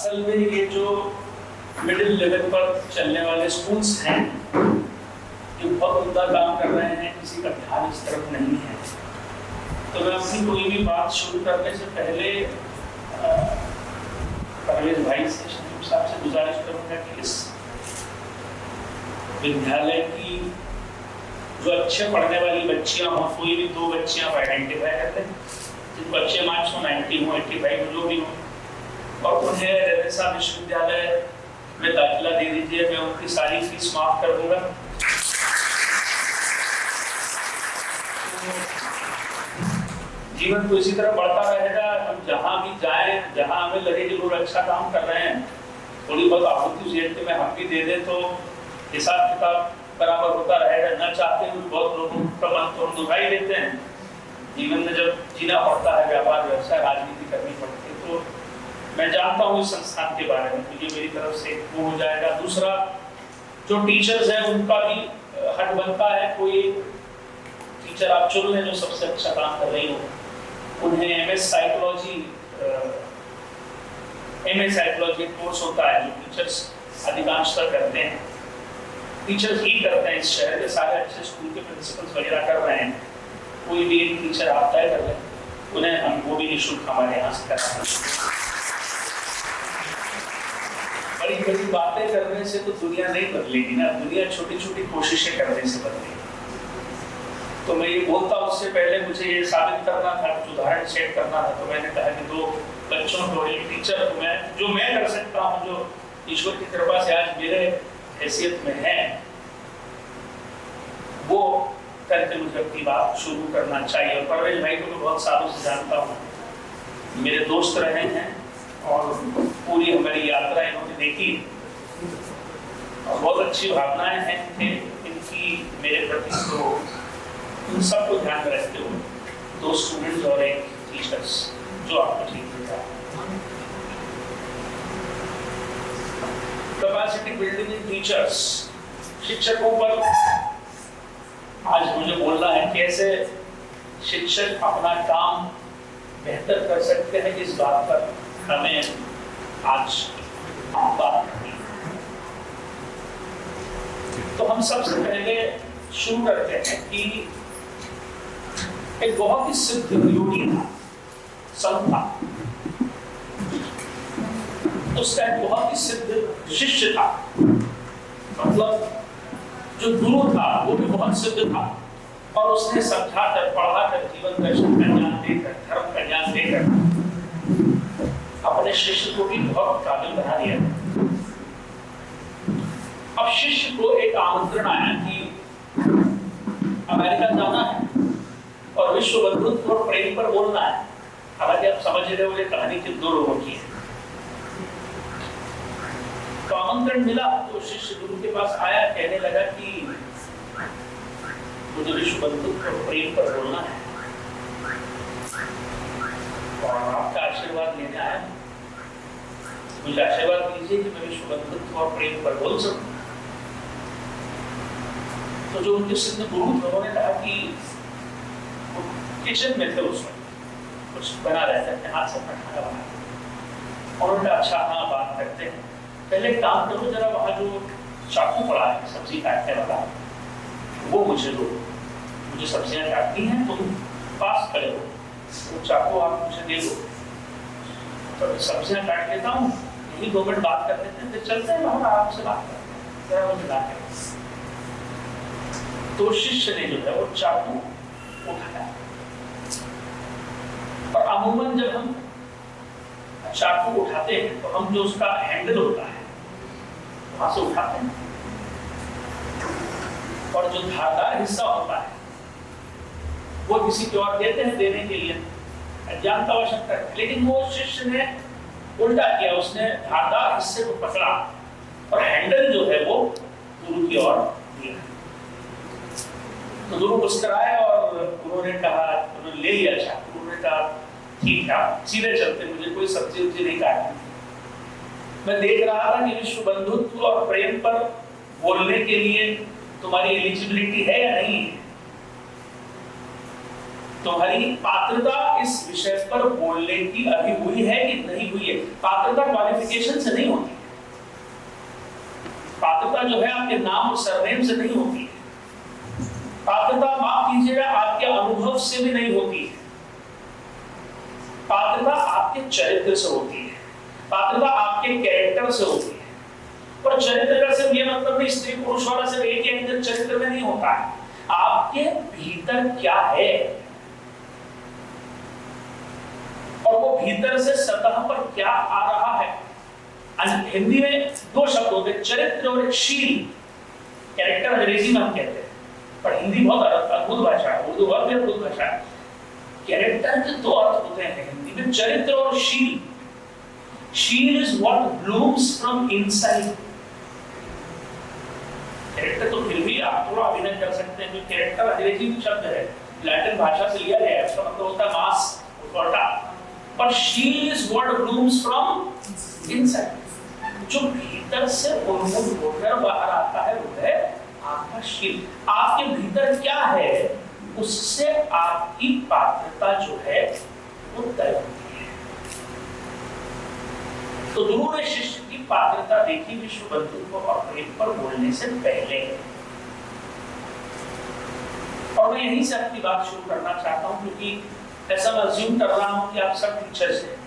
असल में ये जो मिडिल लेवल पर चलने वाले स्कूल्स हैं जो बहुत उम्दा काम कर रहे हैं, किसी का ध्यान इस तरफ नहीं है। तो मैं अपनी कोई भी बात शुरू करने से पहले परवेज भाई से, शरीफ साहब से गुजारिश करूंगा कि इस विद्यालय की जो अच्छे पढ़ने वाली बच्चियां हों, कोई भी 2 बच्चियां आइडेंटिफाई करते हैं जिनको अच्छे मार्क्स हो, 90 हो, 85 जो भी हो, और उन्हें रेवेन्सा विश्वविद्यालय में दाखिला दे दीजिए। मैं उनकी सारी फीस माफ कर दूंगा। जीवन तो इसी तरह बढ़ता रहेगा। हम जहाँ भी जाएं, जहाँ हमें लगे कि लोग अच्छा काम कर रहे हैं, थोड़ी बहुत आपूर्ति जेब में हम भी दे दें तो हिसाब किताब बराबर होता रहेगा। न चाहते हुए बहुत लोगों का मन तो हम दुखाई देते हैं। जीवन में जब जीना पड़ता है, व्यापार व्यवसाय राजनीति करनी पड़ती है, तो मैं जानता हूँ इस संस्थान के बारे में, तो ये मेरी तरफ से वो हो जाएगा। दूसरा, जो टीचर्स हैं उनका भी हक बनता है। कोई टीचर आप चुन लें जो सबसे अच्छा काम कर रही हो, उन्हें एमए साइकोलॉजी कोर्स होता है जो टीचर्स अधिकांशतः करते हैं। टीचर्स ही करते हैं, इस शहर के सारे अच्छे स्कूल के प्रिंसिपल्स वगैरह कर रहे हैं। कोई भी एक टीचर आप तय कर लें, उन्हें हम वो भी निःशुल्क हमारे यहाँ से कराना। बड़ी बड़ी बातें करने से तो दुनिया नहीं बदलेगी ना, दुनिया छोटी छोटी कोशिशें करने से बदलेगी। तो मैं ये बोलता उससे पहले मुझे ये साबित करना था, कुछ उदाहरण सेट करना था, तो मैंने कहा कि 2 बच्चों को, एक टीचर को मैं जो मैं कर सकता हूँ, जो ईश्वर की कृपा से आज मेरे हैसियत में है, वो करके मुझे अपनी बात शुरू करना चाहिए। और परवेज भाई को मैं बहुत सालों से जानता हूँ, मेरे दोस्त रहे हैं और पूरी हमारी यात्रा इन्होंने देखी और बहुत अच्छी भावनाएं हैं इनकी मेरे प्रति। तो उन सबको ध्यान में रखते हुए 2 स्टूडेंट्स और 1 टीचर्स जो आपको ठीक दिखा। कैपेसिटी बिल्डिंग इन टीचर्स, शिक्षकों पर आज मुझे बोलना है कैसे शिक्षक अपना काम बेहतर कर सकते हैं। इस बात पर हमें आज बात करनी है। तो हम सबसे पहले शुरू करते हैं कि एक बहुत ही सिद्ध योगी था, संत था, उसका एक बहुत ही सिद्ध शिष्य था। मतलब जो गुरु था वो भी बहुत सिद्ध था, और उसने समझाकर, पढ़ाकर, जीवन दर्शन का ज्ञान देकर, धर्म का ज्ञान देकर अपने शिष्य को भी बहुत काबिल बना दिया। अब शिष्य को एक आमंत्रण आया कि अमेरिका जाना है और विश्व बंधुत्व और प्रेम पर बोलना है। हालांकि आप समझ रहे हो ये कहानी किन 2 लोगों की है। तो आमंत्रण मिला तो शिष्य गुरु के पास आया, कहने लगा कि मुझे विश्व बंधुत्व और प्रेम पर बोलना है और आपका आशीर्वाद लेने आया। मुझे आशीर्वाद दीजिए कि मैं विश्व बंधुत्व और प्रेम पर बोल सकूं। तो जो उनके सिद्ध गुरु थे उन्होंने कहा कि किचन में थे, उसमें कुछ बना रहे थे, अपने हाथ से अपना खाना बना। उन्होंने कहा अच्छा हाँ बात करते हैं, पहले काम करो, जरा वहाँ जो चाकू पड़ा है सब्जी काटने वाला वो मुझे दो, मुझे सब्जियां काटनी है, तुम पास खड़े हो, वो चाकू आप मुझे दे दो, तो सब्जियां काट लेता हूँ, यही 2 मिनट बात कर लेते हैं, फिर चलते हैं बाहर आराम से बात करते हैं, जरा मुझे ला के। तो शिष्य ने जो है वो चाकू उठाया, और अमूमन जब हम चाकू उठाते हैं तो हम जो उसका हैंडल होता है वहां से उठाते हैं, और जो धारदार हिस्सा होता है वो किसी को और देते हैं देने के लिए, अज्ञानता आवश्यकता है। लेकिन वो शिष्य ने उल्टा किया, उसने धारदार हिस्से को पकड़ा और हैंडल जो है वो गुरु की ओर दिया। तो गुरु मुस्कुराए और उन्होंने कहा, उन्होंने ले लिया चाकू, उन्होंने कहा ठीक है सीधे चलते, मुझे कोई सब्जी उब्जी नहीं काटनी। मैं देख रहा था कि विश्व बंधुत्व और प्रेम पर बोलने के लिए तुम्हारी एलिजिबिलिटी है या नहीं है। तुम्हारी पात्रता इस विषय पर बोलने की अभी हुई है कि नहीं हुई है। पात्रता क्वालिफिकेशन से नहीं होती, पात्रता जो है आपके नाम और सरनेम से नहीं होती है, पात्रता माफ कीजिएगा आपके अनुभव से भी नहीं होती है, पात्रता आपके चरित्र से होती है, पात्रता आपके कैरेक्टर से होती है। और चरित्र का सिर्फ ये मतलब नहीं स्त्री पुरुष वाला सिर्फ एक ही अंदर चरित्र में नहीं होता है, आपके भीतर क्या है और वो भीतर से सतह पर क्या आ रहा है। हिंदी में दो शब्द होते हैं, चरित्र और शील। कैरेक्टर अंग्रेजी में हम कहते हैं, पर हिंदी बहुत अद्भुत भाषा है, उर्दू बहुत भी अद्भुत भाषा है। कैरेक्टर के दो अर्थ होते हैं हिंदी में, चरित्र और शील। शील is what blooms from inside. Character तो फिर भी आप थोड़ा अभिनय कर सकते हैं, जो कैरेक्टर अंग्रेजी शब्द है, लैटिन भाषा से लिया गया है, उसका मतलब होता है मास, उठौटा। पर शील is what blooms from inside. जो भीतर से उन्मुख होकर बाहर आता है वो है आपका शील। आपके भीतर क्या है उससे आपकी पात्रता जो है वो तय होती है। तो गुरु ने शिष्य की पात्रता देखी विश्व बंधुत्व और प्रेम पर बोलने से पहले। और मैं यहीं से अपनी बात शुरू करना चाहता हूं, क्योंकि ऐसा मैं अज्यूम कर रहा हूं कि आप सब टीचर्स हैं।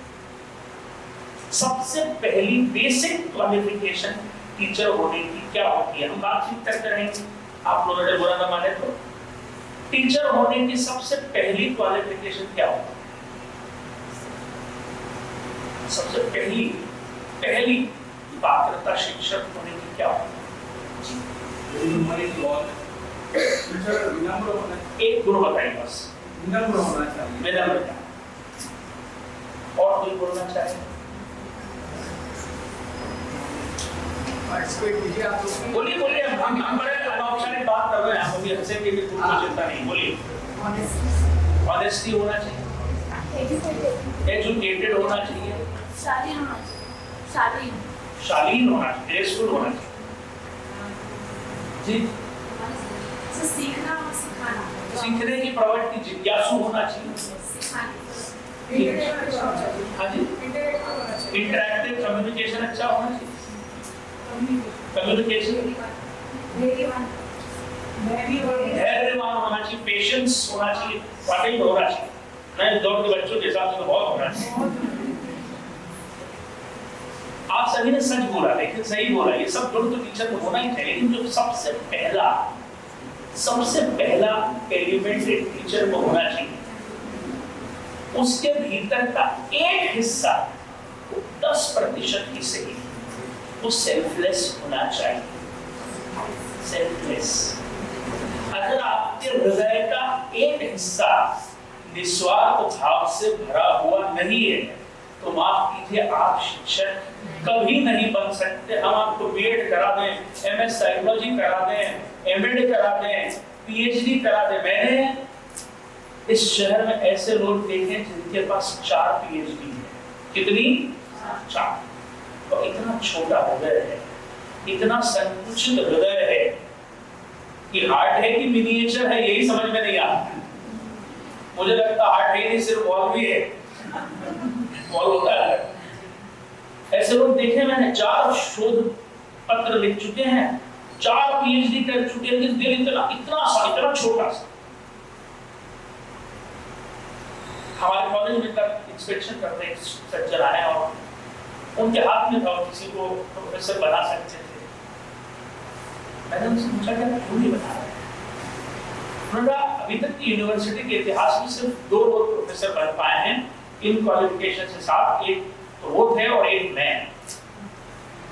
सबसे पहली बेसिक क्वालिफिकेशन टीचर होने की क्या होती है, हम बातचीत करते रहेंगे, आप लोग अगर बुरा ना माने तो। टीचर होने की सबसे पहली क्वालिफिकेशन क्या होती है? सबसे पहली पात्रता शिक्षक होने की क्या होती है? एक गुण बताइए बस। विनम्र होना चाहिए। विनम्रता। और कोई बोलना चाहिए? बोलिए बोलिए, हम बड़े अनौपचारिक बात कर रहे हैं, हम अभी हंसे के भी कुछ चिंता नहीं। बोलिए। ऑनेस्टी होना चाहिए, एजुकेटेड होना चाहिए, शालीन होना चाहिए, ग्रेसफुल होना चाहिए जी, सीखना और सिखाना, सीखने की प्रवृत्ति, जिज्ञासु होना चाहिए, हाँ जी, इंटरैक्टिव कम्युनिकेशन अच्छा होना चाहिए, कम्युनिकेशन धैर्यवान होना चाहिए, पेशेंस होना चाहिए, वाकई होना चाहिए। मैं दौड़ के बच्चों के हिसाब से बहुत होना चाहिए। आप सभी ने सच बोला, लेकिन सही बोला, ये सब गुण तो टीचर को होना ही चाहिए। लेकिन जो सबसे पहला एलिमेंट टीचर को होना चाहिए, उसके भीतर का एक हिस्सा 10% ही सही, वो सेल्फलेस होना चाहिए। सेल्फलेस। अगर आपके हृदय का एक हिस्सा निस्वार्थ भाव से भरा हुआ नहीं है तो माफ कीजिए, आप शिक्षक कभी नहीं बन सकते। हम आपको बीएड करा दें, एमएस साइकोलॉजी करा दें, एमएड करा दें, पीएचडी करा दें। मैंने इस शहर में ऐसे लोग देखे जिनके पास 4 पीएचडी है। कितनी? 4। तो इतना छोटा हृदय है, इतना संकुचित हृदय है कि हार्ट है कि मिनिएचर है यही समझ में नहीं आता। मुझे लगता हार्ट है नहीं, सिर्फ वॉल भी है, वॉल होता है। ऐसे लोग देखे मैंने, 4 शोध पत्र लिख चुके हैं, 4 पीएचडी कर चुके हैं, लेकिन दिल इतना छोटा सा। हमारे कॉलेज में तक इंस्पेक्शन करते एक सज्जन आए और उनके हाथ में था, किसी को प्रोफेसर बना सकते थे। मैंने उनसे पूछा कि आप क्यों नहीं बना रहे? उन्होंने अभी तक की यूनिवर्सिटी के इतिहास में सिर्फ 2 लोग प्रोफेसर बन पाए हैं इन क्वालिफिकेशन से साथ, एक तो वो थे और एक मैं,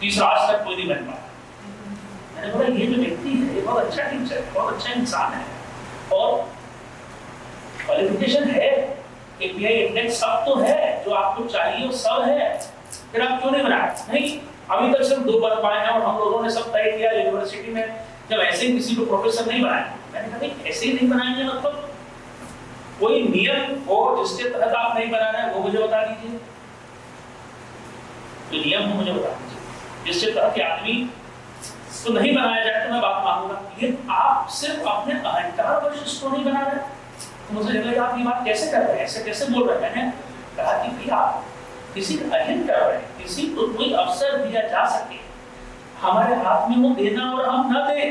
तीसरा आज तक कोई नहीं बन पाया। मैंने बोला ये जो व्यक्ति है ये बहुत अच्छा टीचर है, बहुत अच्छा इंसान है और क्वालिफिकेशन है, एपीआई इंडेक्स सब तो है जो आपको चाहिए, वो सब है, फिर आप क्यों नहीं बनाए? नहीं, अभी तक सिर्फ 2 बन पाए हैं और हम लोगों ने सब तय किया यूनिवर्सिटी में जब ऐसे ही किसी को प्रोफेसर नहीं बनाए। मैंने कहा नहीं, ऐसे ही नहीं बनाएंगे मतलब कोई नियम हो जिसके तहत आप नहीं बना रहे हैं वो मुझे बता दीजिए। जो नियम हो मुझे बता दीजिए जिसके तहत आदमी तो नहीं बनाया जाए तो मैं बात मानूंगा। ये आप सिर्फ अपने अहंकार वश इसको नहीं बना रहे, तो मुझे लगा आप ये बात कैसे कर रहे हैं, ऐसे कैसे बोल रहे हैं। मैंने कहा कि भैया किसी का अहित कर रहे हैं, किसी को कोई अवसर दिया जा सके, हमारे हाथ में वो देना और हम न दें,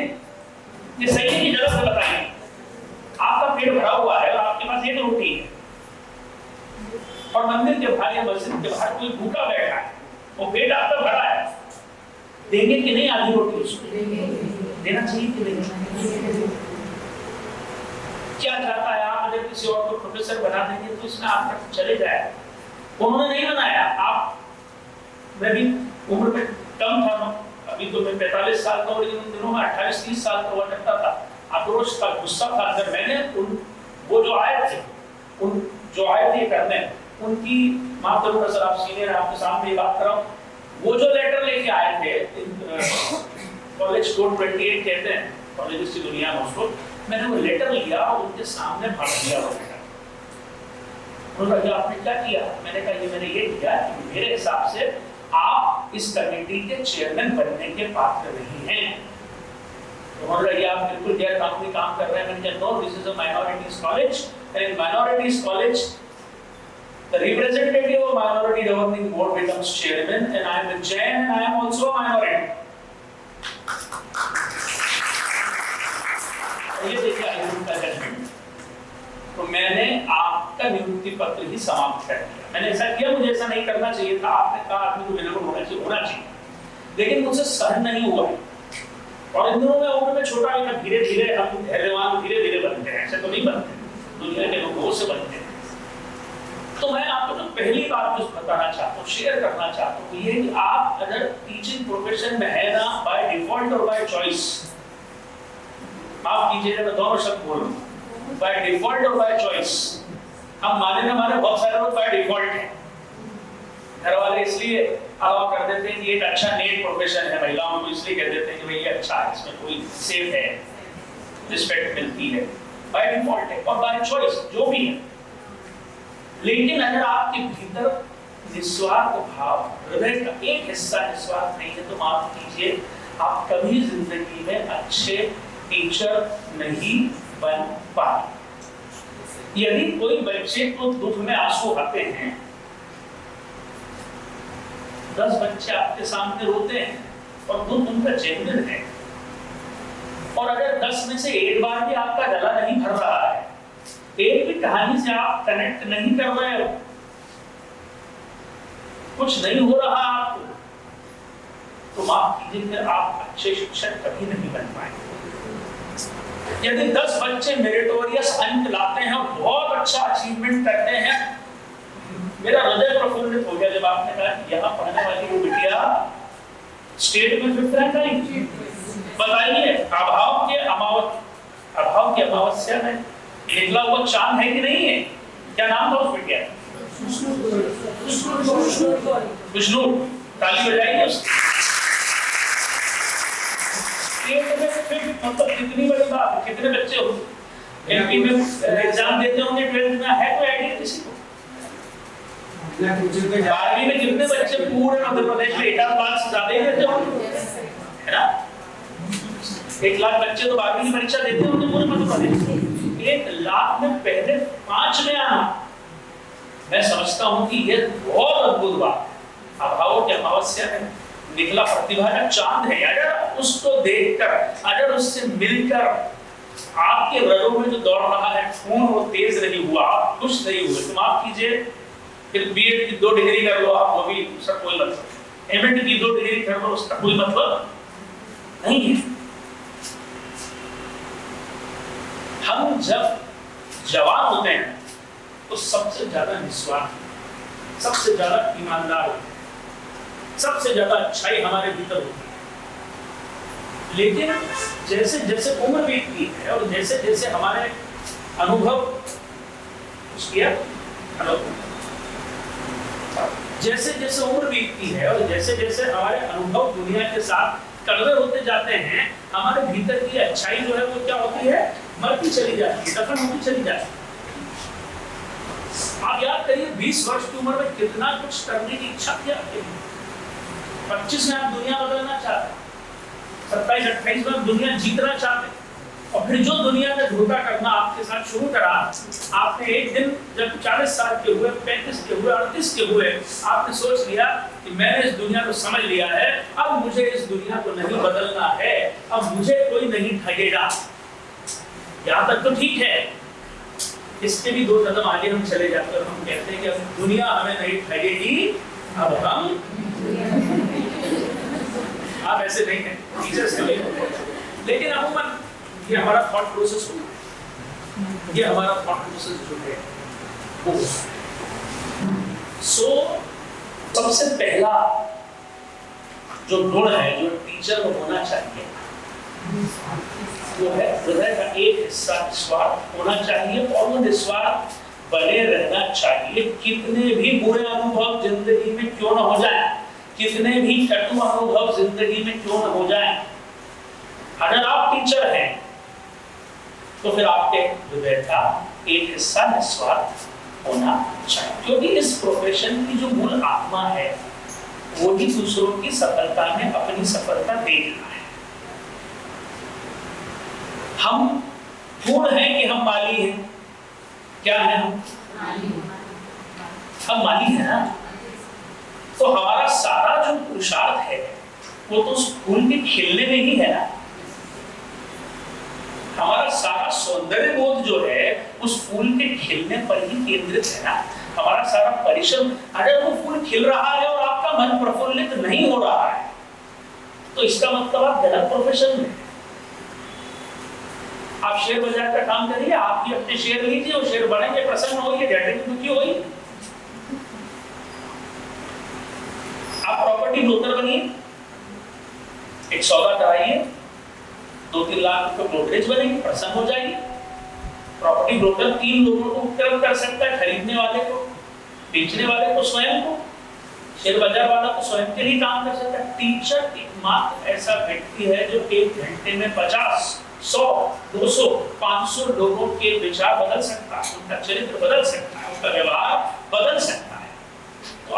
ये सही है कि गलत है बताइए। आपका पेट भरा हुआ है और आपके पास एक रोटी है और मंदिर के बाहर या मस्जिद के बाहर कोई भूखा बैठा है, वो पेट आपका भरा है, देंगे कि नहीं आधी रोटी उसको? देना चाहिए कि नहीं? क्या चाहता है आप अगर किसी और को प्रोफेसर बना देंगे तो इसमें आप तक चले जाए। उन्होंने नहीं बनाया, आप मैं भी उम्र में कम था, अभी तो मैं 45 साल का और इन दिनों में 28-30 साल का हुआ करता था। आक्रोश का गुस्सा था अगर मैंने वो जो आए थे करने, उनकी माफ करूंगा सर, आप सीनियर हैं, आपके सामने ये बात कर रहा हूँ, वो जो लेटर लेके आए थे कॉलेज कोड 28 कहते हैं कॉलेज की दुनिया में उसको, मैंने वो लेटर लिया और उनके सामने पढ़ दिया वो लेटर। उन्होंने कहा आपने क्या किया? मैंने कहा ये मैंने ये किया कि मेरे हिसाब से आप इस कमेटी के चेयरमैन बनने के पात्र नहीं हैं। तो उन्होंने कहा आप बिल्कुल गैर कानूनी काम कर रहे हैं। मैंने कहा no, this is a minorities college and in minorities college the representative of minority governing board becomes chairman and I am a Jain and I am also a minority. ये देखिए आयोग का जजमेंट। तो मैंने आपका नियुक्ति पत्र ही समाप्त कर दिया। मैंने ऐसा किया, मुझे ऐसा नहीं करना चाहिए था। आपने कहा आदमी को विनम्र होना चाहिए, लेकिन मुझसे सहन नहीं हुआ। और इन दिनों में उम्र में छोटा है, धीरे धीरे हम धैर्यवान धीरे धीरे बनते हैं, ऐसे तो नहीं बनते, दुनिया के लोगों से बनते हैं। तो मैं आपको जो पहली बात जो बताना चाहता हूँ, शेयर करना चाहता हूँ, ये कि आप अगर टीचिंग प्रोफेशन में है ना, बाय डिफॉल्ट और बाय चॉइस, माफ कीजिएगा मैं दोनों शब्द बोल रहा हूँ, बाय डिफॉल्ट और बाय चॉइस, हम माने ना माने बहुत सारे लोग बाय डिफॉल्ट हैं। घर वाले इसलिए अलाउ कर देते हैं कि एक अच्छा नेट प्रोफेशन है, महिलाओं को इसलिए कह देते हैं कि भाई ये अच्छा है, इसमें कोई सेफ है, रिस्पेक्ट मिलती है, बाय डिफॉल्ट है। और बाय चॉइस जो भी है, लेकिन अगर आपके भीतर निस्वार्थ भाव, हृदय का एक हिस्सा निस्वार्थ नहीं है, तो माफ कीजिए आप कभी जिंदगी में अच्छे टीचर नहीं बन पाए। यदि कोई बच्चे को दुख में आंसू आते हैं, 10 बच्चे आपके सामने रोते हैं और दुख उनका जेन्युइन है, और अगर 10 में से एक बार भी आपका गला नहीं भर रहा है, एक भी कहानी से आप कनेक्ट नहीं कर रहे हो, कुछ नहीं हो रहा आपको, तो माफ कीजिए फिर आप अच्छे शिक्षक कभी नहीं बन पाएंगे। यदि 10 बच्चे मेरिटोरियस अंक लाते हैं और बहुत अच्छा अचीवमेंट करते हैं, मेरा हृदय प्रफुल्लित हो गया जब आपने कहा कि यहाँ पढ़ने वाली वो बिटिया स्टेट में 5th रैंक आई। बताइए अभाव की अमावस्या में निकला हुआ चांद है कि नहीं है? क्या नाम था उस बिटिया? विष्णु। ताली बजाइए उसकी। मतलब कितनी बड़ी बात है। कितने बच्चे हो एमपी में एग्जाम देते होंगे 12th में, है कोई आइडिया किसी को? 12वीं में कितने बच्चे पूरे मध्य प्रदेश में 1 लाख से ज्यादा ही देते होंगे, है ना? 1 लाख बच्चे तो 12वीं की परीक्षा देते होंगे पूरे मध्य प्रदेश में। 1 लाख में पहले 5 में आना, मैं समझता हूं कि यह बहुत अद्भुत बात है। अभावों की अमावस्या में निकला प्रतिभा का चांद है। अगर उसको देखकर, अगर उससे मिलकर आपके हृदय में जो दौड़ रहा है खून वो तेज नहीं हुआ, आप खुश नहीं हुए, तो माफ कीजिए फिर बीएड की 2 डिग्री कर लो आप, वो भी उसका कोई मतलब, एमएड की 2 डिग्री कर लो उसका कोई मतलब नहीं है। हम जब जवान होते हैं तो सबसे ज्यादा निस्वार्थ, सबसे ज्यादा ईमानदार होते हैं, सबसे ज्यादा अच्छाई हमारे भीतर होती है। लेकिन जैसे जैसे उम्र बीतती है और जैसे जैसे हमारे अनुभव जैसे जैसे उम्र बीतती है और जैसे जैसे हमारे अनुभव दुनिया के साथ कड़वे होते जाते हैं, हमारे भीतर की अच्छाई जो है वो क्या होती है, मरती चली जाती है, दफन होती चली जाती है। आप याद करिए 20 वर्ष की उम्र में कितना कुछ करने की इच्छा थी आपके, 25 में आप दुनिया बदलना चाहते, 27-28 में आप दुनिया जीतना चाहते, और फिर जो दुनिया में धोखा करना आपके साथ शुरू करा, आपने एक दिन जब 40 साल के हुए, 35 के हुए, 38 के हुए, आपने सोच लिया कि मैंने इस दुनिया को समझ लिया है, अब मुझे इस दुनिया को नहीं बदलना है, अब मुझे कोई नहीं ठगेगा। यहाँ तक तो ठीक है, इसके भी 2 कदम आगे हम चले जाते हैं और हम कहते हैं कि अब दुनिया हमें नहीं ठगेगी, अब हम आप ऐसे नहीं हैं, टीचर्स नहीं हैं, लेकिन अमूमन ये हमारा थॉट प्रोसेस होता है, ये हमारा थॉट प्रोसेस जो है वो। सबसे पहला जो गुण है जो टीचर को होना चाहिए वो है हृदय का एक हिस्सा निस्वार्थ होना चाहिए, और वो निस्वार्थ बने रहना चाहिए। कितने भी बुरे अनुभव जिंदगी में क्यों न हो जाए, कितने भी कटु अनुभव जिंदगी में क्यों न हो जाए, अगर आप टीचर हैं तो फिर आपके हृदय का एक हिस्सा निस्वार्थ होना चाहिए, क्योंकि इस प्रोफेशन की जो मूल आत्मा है वो ही दूसरों की सफलता में अपनी सफलता देखना है। हम पूर्ण हैं कि हम माली हैं? क्या है हम माली हैं ना, तो हमारा सारा जो पुरुषार्थ है वो तो उस फूल के खिलने में ही है ना। हमारा सारा सौंदर्य बोध जो है उस फूल के खिलने पर ही केंद्रित है ना। हमारा सारा परिश्रम, अगर वो फूल खिल रहा है और आपका मन प्रफुल्लित नहीं हो रहा है तो इसका मतलब आप गलत प्रोफेशन में। आप शेयर बाजार का काम करिए, आप भी अपने शेयर लीजिए और शेयर बढ़ेंगे, प्रसन्न होइए, झंडे दुखी होइए। आप प्रॉपर्टी ब्रोकर बनिए, एक सौदा कराइए, 2-3 लाख रुपए ब्रोकरेज बनेगी, प्रसन्न हो जाएगी। प्रॉपर्टी ब्रोकर 3 लोगों को उपक्रम कर सकता है, खरीदने वाले को, बेचने वाले को, स्वयं को, शेयर बाजार वाला को स्वयं के लिए काम कर सकता है। टीचर एकमात्र ऐसा व्यक्ति है जो 1 घंटे में 50, 100, 200, 500 लोगों के विचार बदल सकता है, उनका चरित्र बदल सकता है, उनका व्यवहार बदल सकता है। तो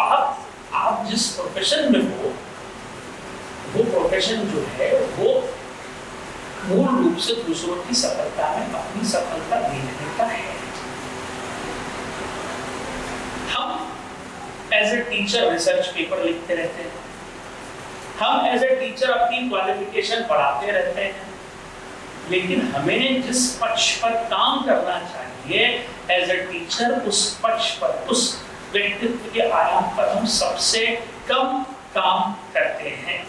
आप जिस प्रोफेशन में हो वो प्रोफेशन जो है वो मूल रूप से दूसरों की सफलता में अपनी सफलता देखने का है। हम as a teacher research paper लिखते रहते हैं, हम एज ए टीचर अपनी क्वालिफिकेशन बढ़ाते रहते हैं, लेकिन हमें जिस पक्ष पर काम करना चाहिए एज ए टीचर, उस पक्ष पर, उस व्यक्तित्व के आयाम पर हम सबसे कम काम करते हैं।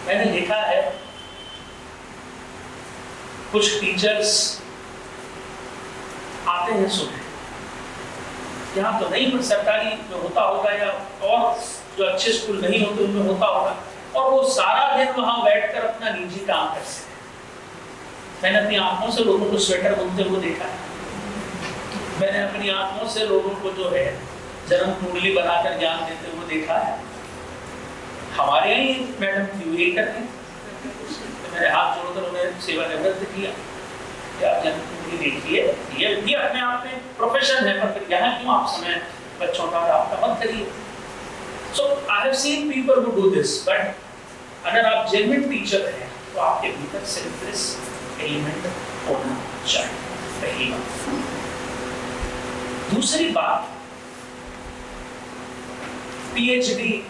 मैंने देखा है कुछ टीचर्स आते हैं सुबह, यहाँ तो नहीं पर सरकारी में होता होगा या और जो अच्छे स्कूल नहीं होते उनमें होता होगा, और वो सारा दिन वहां बैठकर अपना निजी काम करते हैं। मैंने अपनी आंखों से लोगों को स्वेटर बुनते हुए देखा है, मैंने अपनी आंखों से लोगों को जो है जन्म कुंडली बनाकर ज्ञान देते हुए देखा है। हमारे यहाँ ही मैडम थी, यही करते हैं, मैंने हाथ जोड़कर उन्हें सेवा निवृत्त किया कि आप जन्म कुंडली देखिए, ये भी अपने आप में प्रोफेशन है, पर फिर यहाँ क्यों आप समय बच्चों का आपका मत करिए। So I have seen people who do this, but अगर आप जेन्युइन टीचर हैं तो आपके भीतर सेल्फलेस एलिमेंट होना चाहिए। पहली बात। दूसरी बात, पीएचडी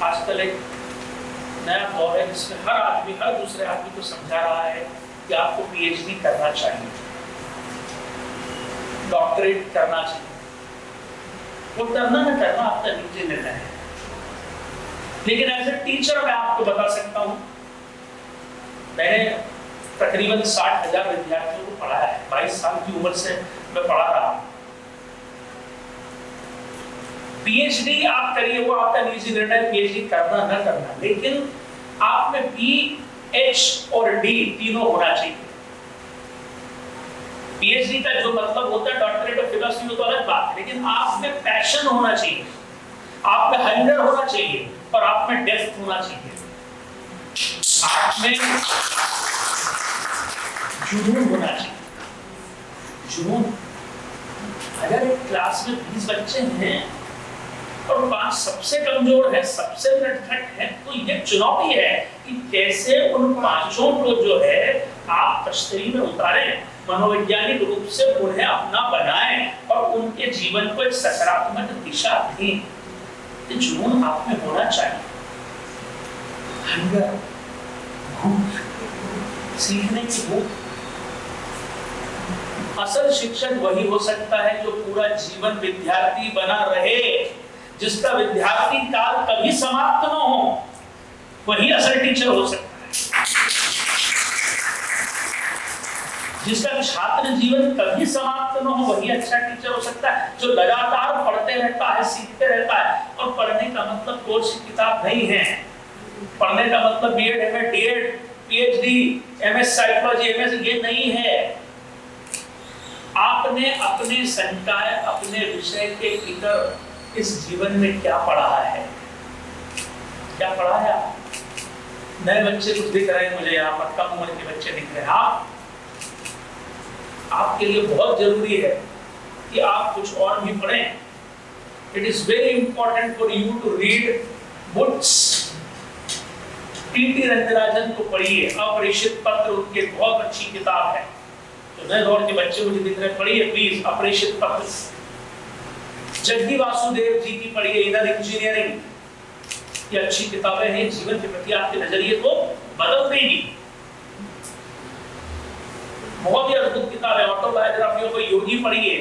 आजकल एक नया दौर है जिसमें हर आदमी, हर दूसरे आदमी को समझा रहा है कि आपको पीएचडी करना चाहिए, डॉक्टरेट करना चाहिए। वो करना न करना आपका निजी निर्णय है, लेकिन एज ए टीचर मैं आपको बता सकता हूं, मैंने तकरीबन 60,000 विद्यार्थियों को पढ़ाया है। 22 साल की उम्र से मैं पढ़ा रहा हूं। पीएचडी आप करिए, वो आपका निजी निर्णय, पीएचडी करना न करना, लेकिन आप में बी, एच और डी तीनों होना चाहिए। पीएचडी का जो मतलब होता है डॉक्टरेट ऑफ फिलॉसफी, वो तो अलग बात है, लेकिन आप में पैशन होना चाहिए, आप में हंगर होना चाहिए और आप में डेप्थ होना चाहिए, आप में जुनून होना चाहिए। जुनून, अगर एक क्लास में 20 बच्चे हैं और 5 सबसे कमजोर है, सबसे नटखट है, तो ये चुनौती है कि कैसे उन पांचों को जो है आप तश्तरी में उतारें, मनोवैज्ञानिक रूप से उन्हें अपना बनाएं और उनके जीवन को एक सकारात्मक दिशा दें। ये जुनून आप में होना चाहिए। हंगर, भूख, सीखने की भूख। असल शिक्षक वही हो सकता है जो पूरा जीवन विद्यार्थी बना रहे, जिसका विद्यार्थी काल कभी समाप्त न हो, वही असल टीचर हो सकता है। जिसका छात्र जीवन कभी समाप्त न हो, वही अच्छा टीचर हो सकता है। जो लगातार पढ़ते रहता है, सीखते रहता है। और पढ़ने का मतलब कोर्स की किताब नहीं है। पढ़ने का मतलब BEd, MEd, DEd, PhD, MS psychology, MS, ये नहीं है। आपने अपने संकाय, अपने विषय के भीतर इस जीवन में क्या पढ़ा है, क्या पढ़ा है? नए बच्चे कुछ दिख रहे हैं मुझे यहाँ पर, कम उम्र के बच्चे दिख रहे हैं। आपके लिए बहुत जरूरी है कि आप कुछ और भी पढ़ें। It is very important for you to read books. TT. Rangarajan को पढ़िए, अपरिचित पत्र उनकी बहुत अच्छी किताब है। तो नए दौर के बच्चे मुझे दिख रहे, पढ़िए प्लीज अपरिचित पत्र। जग्गी वासुदेव जी की पढ़िए, इनर इंजीनियरिंग। ये अच्छी किताबें हैं, जीवन के प्रति आपके नजरिए को बदल देगी। बहुत ही अद्भुत किताब है, ऑटोबायोग्राफी ऑफ योगी पढ़िए।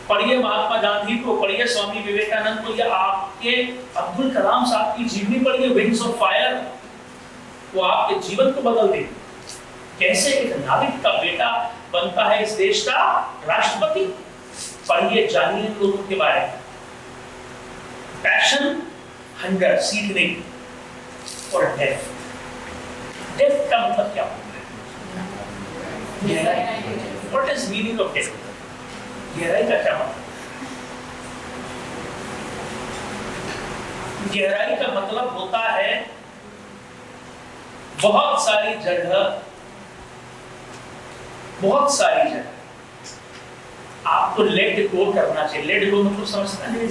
पढ़िए महात्मा गांधी को, पढ़िए स्वामी विवेकानंद को, या आपके अब्दुल कलाम साहब की जीवनी पढ़िए, विंग्स ऑफ फायर। वो आपके जीवन को बदल देगी। कैसे एक नाविक का बेटा बनता है इस देश का राष्ट्रपति। पढ़िए, जानिए लोगों के बारे में। पैशन, हंगर, सीखने, और डेप्थ। डेप्थ का मतलब क्या होता है? What is meaning of depth? गहराई का क्या मतलब? गहराई का मतलब होता है बहुत सारी जगह आपको लेट गो करना चाहिए। लेट गो मतलब समझता है,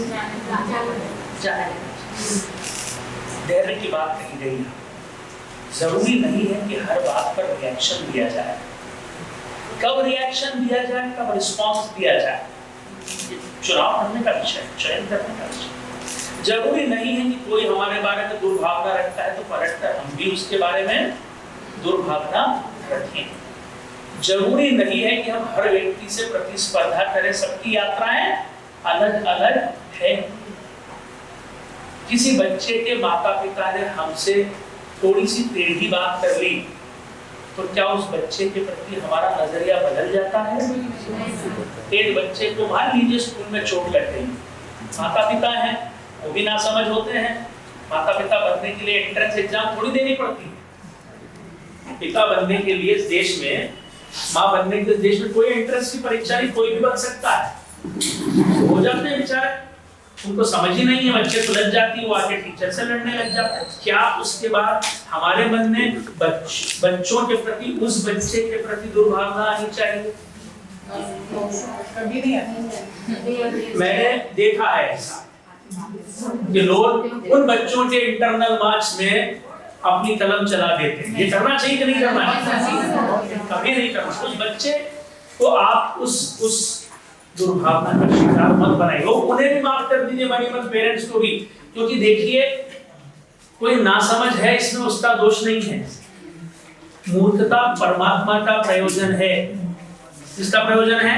धैर्य की बात कही गई है। जरूरी नहीं है कि हर बात पर रिएक्शन दिया जाए। कब रिएक्शन दिया जाए, कब रिस्पॉन्स दिया जाए, चुनाव करने का विषय, चयन करने का विषय। जरूरी नहीं है कि कोई हमारे बारे में दुर्भावना रखता है तो पलटकर हम भी उसके बारे में दुर्भावना रखें। जरूरी नहीं है कि हम हर व्यक्ति से प्रतिस्पर्धा करें। सबकी यात्राएं अलग अलग है। किसी बच्चे के माता पिता ने हमसे थोड़ी सी टेढ़ी बात कर ली तो क्या उस बच्चे के प्रति हमारा नजरिया बदल जाता है? एक बच्चे को मान लीजिए स्कूल में चोट लग गई, माता पिता हैं, वो भी नासमझ होते हैं। माता पिता बनने के लिए एंट्रेंस एग्जाम थोड़ी देनी पड़ती है। पिता बनने के लिए इस देश में, माँ बनने के देश में कोई एंट्रेंस की परीक्षा नहीं, कोई भी बन सकता है। हो जाते हैं बेचारे, उनको समझ ही नहीं है, बच्चे सुलझ जाती है, वो आके टीचर से लड़ने लग जाता है। क्या उसके बाद हमारे मन में बच्चों के प्रति, उस बच्चे के प्रति दुर्भावना आनी चाहिए? कभी नहीं। मैंने देखा है कि लोग उन बच्चों के इंटरनल मार्क्स में अपनी कलम चला देते हैं। ये करना चाहिए कि नहीं करना चाहिए? कभी नहीं करना। उस बच्चे को आप उस दुर्भावना का शिकार मत बनाइए। उन्हें भी माफ कर दीजिए, बड़ी मत पेरेंट्स को भी, क्योंकि देखिए कोई नासमझ है, इसमें उसका दोष नहीं है। मूर्खता परमात्मा का प्रयोजन है। किसका प्रयोजन है?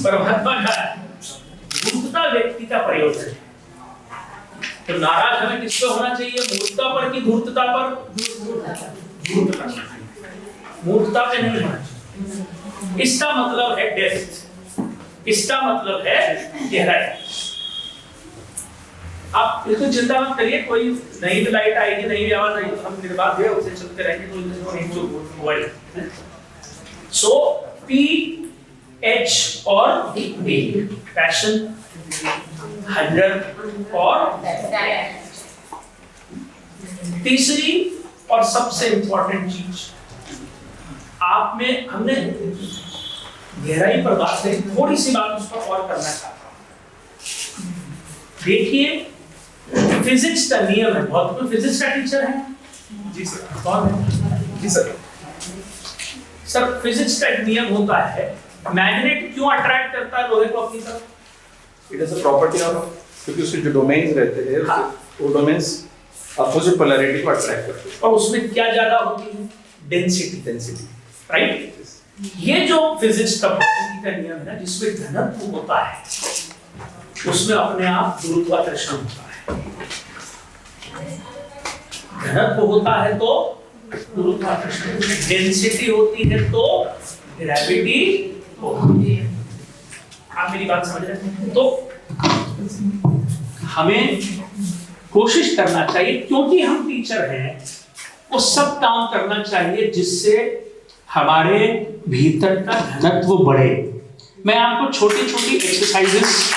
परमात्मा का। मूर्खता व्यक्ति का प्रयोजन है। तो नाराज हमें किस पे होना चाहिए? मूर्खता पर कि धूर्तता पर? मूर्खता पे नहीं होना चाहिए। इसका मतलब है डेप्थ, इसका मतलब है गहराई। आप बिल्कुल चिंता मत करिए, कोई नई लाइट आएगी, नई आवाज आएगी तो हम निर्बाध है उसे चलते रहेंगे, तो नहीं। सो पी एच और डी, पैशन, हंगर और तीसरी और सबसे इंपॉर्टेंट चीज आप में, हमने गहराई पर बात करी, थोड़ी सी बात उस पर और करना चाहता हूं। देखिए फिजिक्स का नियम है, बहुत कोई फिजिक्स का टीचर है? जी सर। कौन है? जी सर। सर फिजिक्स का एक नियम होता है, मैग्नेट क्यों अट्रैक्ट करता है लोहे को अपनी तरफ? It is a property of, क्योंकि उसके जो डोमेन्स रहते हैं हाँ। वो डोमेन्स अपोजिट पोलैरिटी को अट्रैक्ट करते हैं। और उसमें क्या ज्यादा होती है? Density, right? ये जो फिजिक्स का भौतिकी का नियम है ना, जिसमें घनत्व होता है उसमें अपने आप गुरुत्वाकर्षण होता है। घनत्व होता है तो गुरुत्वाकर्षण, डेंसिटी होती है तो ग्रेविटी होती है। आप मेरी बात समझ रहे हैं? तो हमें कोशिश करना चाहिए, क्योंकि हम टीचर हैं, वो सब काम करना चाहिए जिससे हमारे भीतर का घनत्व बढ़े। मैं आपको छोटी छोटी एक्सरसाइजेस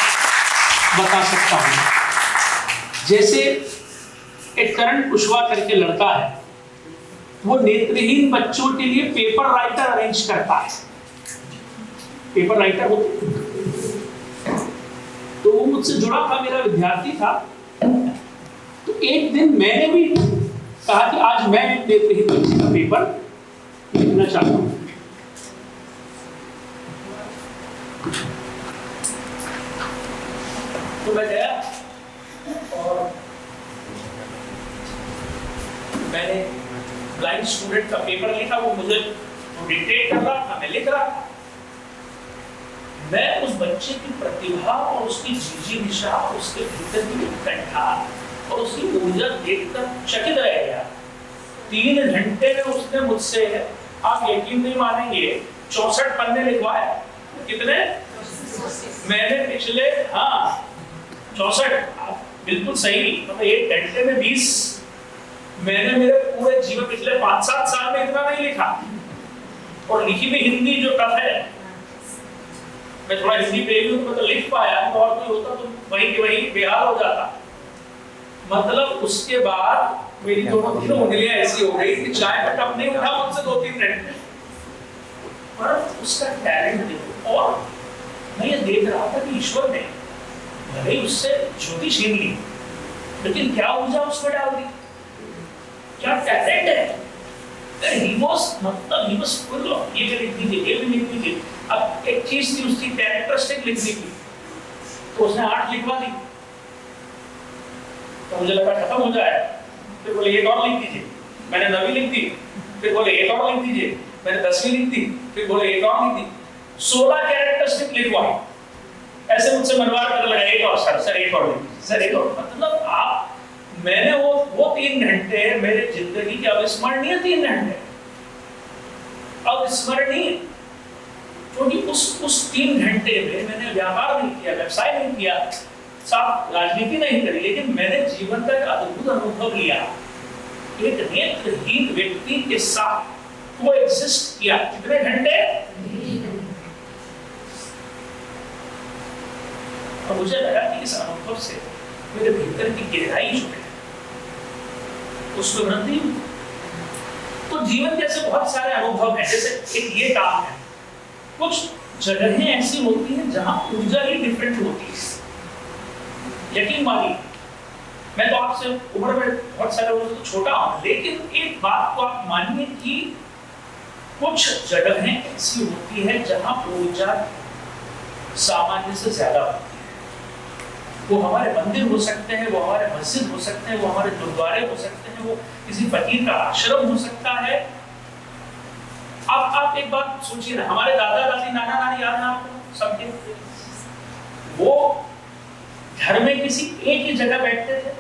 बता सकता हूं। जैसे एक करण कुशवाहा करके लड़का है, वो नेत्रहीन बच्चों के लिए पेपर राइटर अरेंज करता है। पेपर राइटर होते, तो वो मुझसे जुड़ा था, मेरा विद्यार्थी था। तो एक दिन मैंने भी कहा कि आज मैं नेत्रहीन बच्चे का पेपर लिखना चाहता हूं। तो मैं गया और मैंने ब्लाइंड स्टूडेंट का पेपर लिखा। वो मुझे डिक्टेट कर रहा था, मैं लिख रहा था। मैं उस बच्चे की प्रतिभा और उसकी जिजीविषा और उसके भीतर की उत्कंठा और उसकी ऊर्जा देखकर चकित रह गया। 3 घंटे में उसने मुझसे, आप यकीन नहीं मानेंगे, 64 पन्ने लिखवाए। कितने? मैंने पिछले 64, बिल्कुल सही, मतलब 1 घंटे में 20। मैंने मेरे पूरे जीवन पिछले 5-7 साल में इतना नहीं लिखा। और लिखी भी हिंदी जो टफ है, मैं थोड़ा हिंदी प्रेमी हूं तो लिख पाया, और कोई होता तो वही के वही बेहाल हो जाता। मतलब उसके बाद मेरी दोनों उंगलियां ऐसी हो गई कि चाय का कप नहीं उठा मुझसे 2-3 मिनट। पर उसका टैलेंट देखो। और मैं ये देख रहा था कि ईश्वर ने भले ही उससे ज्योति छीन ली, लेकिन क्या ऊर्जा उसमें डाल दी, क्या टैलेंट है। He was full of, ये भी लिख दीजिए, ये भी लिख दीजिए। अब एक चीज थी उसकी कैरेक्टरिस्टिक लिखने की, तो उसने 8 लिखवा दी। तो मुझे लगा खत्म हो जाए। फिर बोले एक और लिख दीजिए, मैंने 9वीं लिख दी। फिर बोले एक और लिख दीजिए, मैंने 10वीं लिख दी। फिर बोले एक और लिख दी। 16 कैरेक्टरिस्टिक लिखवाई। ऐसे मुझसे मनवार करने लगा, एक और सर एक और लिख दीजिए, सर एक और। मतलब आप, मैंने वो 3 घंटे मेरे जिंदगी के अविस्मरणीय 3 घंटे, अविस्मरणीय, क्योंकि उस 3 घंटे में मैंने व्यापार नहीं किया, व्यवसाय नहीं किया, साथ राजनीति नहीं करी, लेकिन मैंने जीवन का एक अद्भुत अनुभव लिया। एक नेत्रहीन व्यक्ति के साथ को एग्जिस्ट किया। कितने घंटे? और मुझे लगा कि इस अनुभव से मेरे भीतर की गहराई जो है उसमें वृद्धि। तो जीवन के ऐसे बहुत सारे अनुभव हैं। जैसे एक ये काम है, कुछ जगहें ऐसी होती हैं जहां ऊर्जा ही डिफरेंट होती है। यकीन मानिए, मैं तो आपसे उम्र में बहुत सारे लोगों से छोटा हूं, लेकिन एक बात को आप मानिए कि कुछ जगहें ऐसी होती है जहां ऊर्जा सामान्य से ज्यादा होती है। वो हमारे मंदिर हो सकते हैं, वो हमारे मस्जिद हो सकते हैं, वो हमारे गुरुद्वारे हो सकते हैं, वो किसी फकीर का आश्रम हो सकता है। आप एक बात सोचिए ना, हमारे दादा दादी नाना नानी याद है आपको सबके? वो घर में किसी एक ही जगह बैठते थे।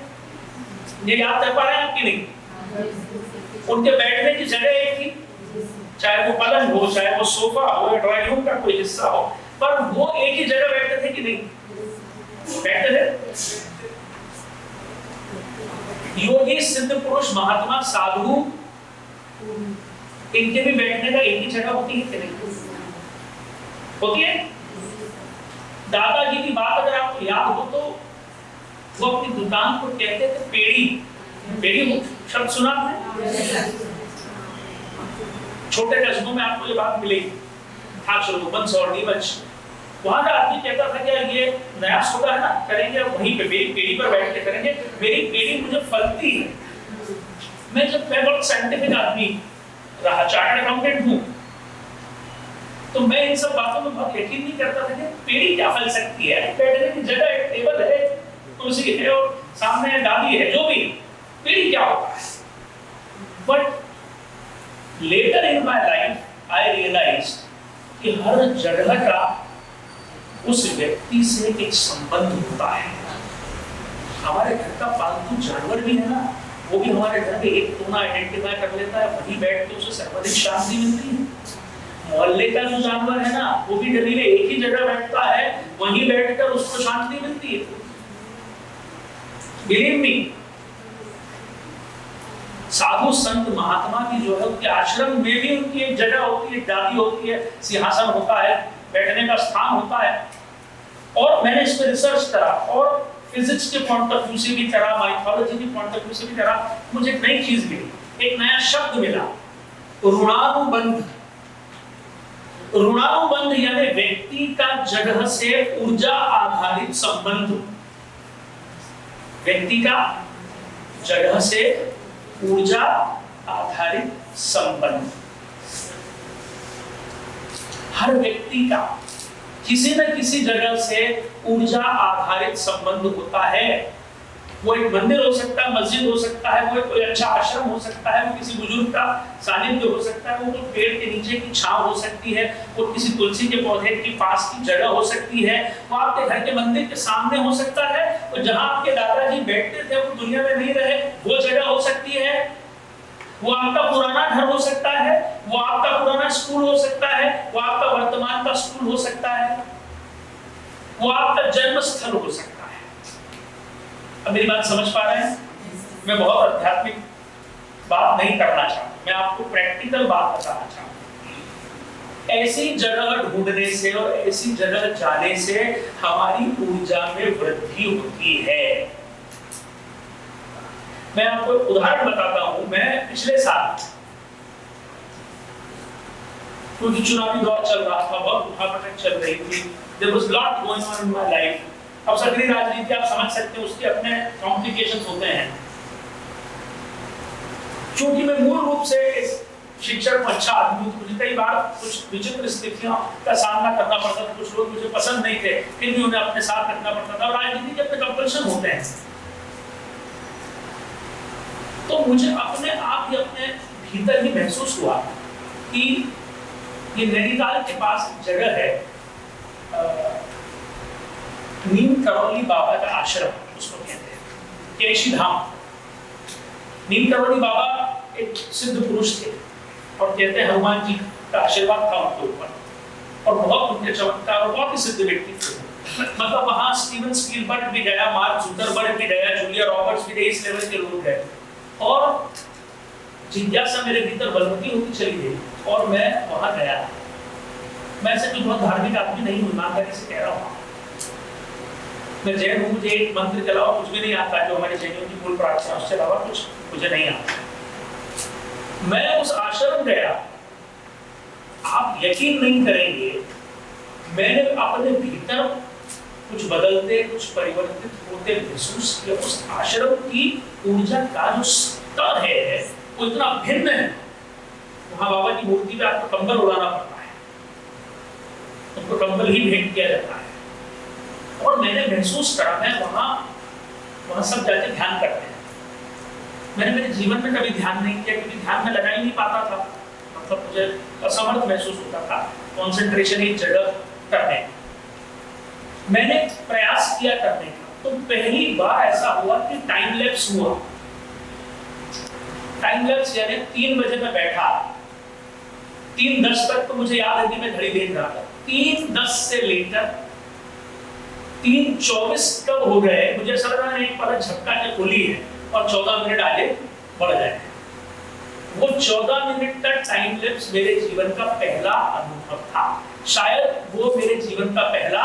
ये याद कर पा रहे हैं आपकी? नहीं। उनके बैठने की जगह एक थी, चाहे वो पलंग हो, चाहे वो सोफा हो, या ड्राइंग रूम का कोई हिस्सा हो, पर वो एक ही जगह बैठते थे कि नहीं? बैठते थे। योगी, सिद्ध पुरुष, महात्मा, साधु, इनके भी बैठने का एक ही जगह होती है कि नहीं? होती है। दादाजी की बात अगर आपको याद हो तो वो अपनी दुकान को कहते थे पेड़ी। पेड़ी शब्द सुना आपने? छोटे कस्बों में आपको ये बात मिलेगी। खासकर वंश और नीमच, वहां का आदमी कहता था कि ये नया सोदा है ना, करेंगे वहीं पे मेरी पेड़ी पर बैठ के करेंगे, मेरी पेड़ी मुझे फलती है। मैं बहुत साइंटिफिक आदमी रहा, चार्टर्ड अकाउंटेंट हूँ, तो मैं इन सब बातों में बहुत यकीन नहीं करता था कि पेड़ी क्या फल सकती है। बैठने की जगह है, टेबल है, कुर्सी है और सामने डाली है, जो भी, पेड़ी क्या होता है। But later in my life I realized कि हर जगह का उस व्यक्ति से एक संबंध होता है। हमारे घर का पालतू जानवर भी है ना, वो भी हमारे घर में एक कोना आइडेंटिफाई कर लेता है, वहीं बैठ के उसे सर्वाधिक शांति मिलती है। मोहल्ले का जो जानवर है ना, वो भी गली में एक ही जगह बैठता है, वहीं बैठकर उसको शांति मिलती है। बिलीव मी, साधु संत महात्मा की जो है उनके आश्रम में भी उनकी एक जगह होती है, गादी होती है, सिंहासन होता है, बैठने का स्थान होता है। और मैंने इस पर रिसर्च करा और फिजिक्स के पॉइंट ऑफ व्यू से भी करा, माइथोलॉजी के पॉइंट ऑफ व्यू से भी करा। मुझे एक नई चीज मिली, एक नया शब्द मिला, ऋणानुबंध। ऋणानुबंध यानी व्यक्ति का जगह से ऊर्जा आधारित संबंध। व्यक्ति का जगह से ऊर्जा आधारित संबंध। हर व्यक्ति का किसी न किसी जगह से ऊर्जा आधारित संबंध होता है। वो एक मंदिर हो सकता है, मस्जिद हो सकता है, वो कोई अच्छा आश्रम हो सकता है, वो किसी बुजुर्ग का सानिध्य हो सकता है, वो कोई पेड़ के नीचे की छांव हो सकती है, वो किसी तुलसी के पौधे के पास की जगह हो सकती है, वो आपके घर के मंदिर के सामने हो सकता है, और जहां आपके दादाजी बैठते थे वो दुनिया में नहीं रहे, वो जगह हो सकती है। वो आपका पुराना घर हो सकता है, वो आपका पुराना स्कूल हो सकता है, वो आपका वर्तमान का स्कूल हो सकता है, वो आपका जन्म स्थल हो सकता है। अब मेरी बात समझ पा रहे हैं? मैं बहुत आध्यात्मिक बात नहीं करना चाहता, मैं आपको प्रैक्टिकल बात बताना चाहता हूं। ऐसी जगह ढूंढने से और ऐसी जगह जाने से हमारी ऊर्जा में वृद्धि होती है। मैं आपको एक उदाहरण बताता हूं। मैं पिछले साल, क्योंकि चुनावी दौर चल रहा था, बहुत उठापटक चल रही थी, there was lot going on in my life। अब सक्रिय राजनीति आप समझ सकते हैं, उसके अपने कॉम्प्लिकेशंस होते हैं। क्योंकि मैं मूल रूप से शिक्षक अच्छा आदमी हूं, मुझे कई बार कुछ विचित्र स्थितियों का सामना करना पड़ता था। कुछ लोग मुझे पसंद नहीं थे, फिर भी उन्हें अपने साथ रखना पड़ता था, और राजनीति के अपने कंपल्शन होते हैं। तो मुझे अपने आप ही अपने भीतर ही महसूस हुआ कि ये नैनीताल के पास जगह है, नीम करौली बाबा का आश्रम उसको कहते हैं, केशी धाम। नीम करौली बाबा एक सिद्ध पुरुष थे, और कहते हैं हनुमान जी का आशीर्वाद था उनके ऊपर, और बहुत उनके चमत्कार, और बहुत ही सिद्ध व्यक्ति थे। मतलब वहां स्टीवन स्पीलबर्ग भी गया, मार्क जुकरबर्ग भी गया, जूलिया रॉबर्ट्स भी गए, इस लेवल के लोग गए। और जिज्ञासा मेरे भीतर बलवती होती चली गई, और मैं वहां गया। मैं ऐसे कोई बहुत धार्मिक आदमी नहीं हूं, ईमानदारी से कह रहा हूं। मैं जैन हूं, मुझे एक मंत्र के अलावा कुछ भी नहीं आता, जो हमारे जैनियों की मूल प्रार्थना, उसके अलावा कुछ मुझे नहीं आता। मैं उस आश्रम गया, आप यकीन नहीं करेंगे, मैंने अपने भीतर कुछ बदलते, कुछ परिवर्तित होते महसूस किया। उस आश्रम की ऊर्जा का जो स्तर है वो इतना भिन्न है। वहां बाबा की मूर्ति पे आपको कंबल उड़ाना पड़ता है, उनको कंबल ही भेंट किया जाता है। और मैंने महसूस करा, मैं वहां सब जाके ध्यान करते हैं। मैंने मेरे जीवन में कभी ध्यान नहीं किया, क्योंकि ध्यान में लगा ही नहीं पाता था। मतलब मुझे असमर्थ महसूस होता था कंसंट्रेशन एक जगह करने। मैंने प्रयास किया करने का, तो पहली बार ऐसा हुआ कि टाइम लैप्स हुआ। टाइम लैप्स यानी 3 बजे मैं बैठा, 3:10 तक तो मुझे याद है कि मैं घड़ी देख रहा था। 3:10 से लेकर 3:24 कब हो गए, मुझे ऐसा लगा एक पलक झपका के खुली है और 14 मिनट आगे बढ़ जाए। वो 14 मिनट का टाइम लैप्स मेरे जीवन का पहला अनुभव था। शायद वो मेरे जीवन का पहला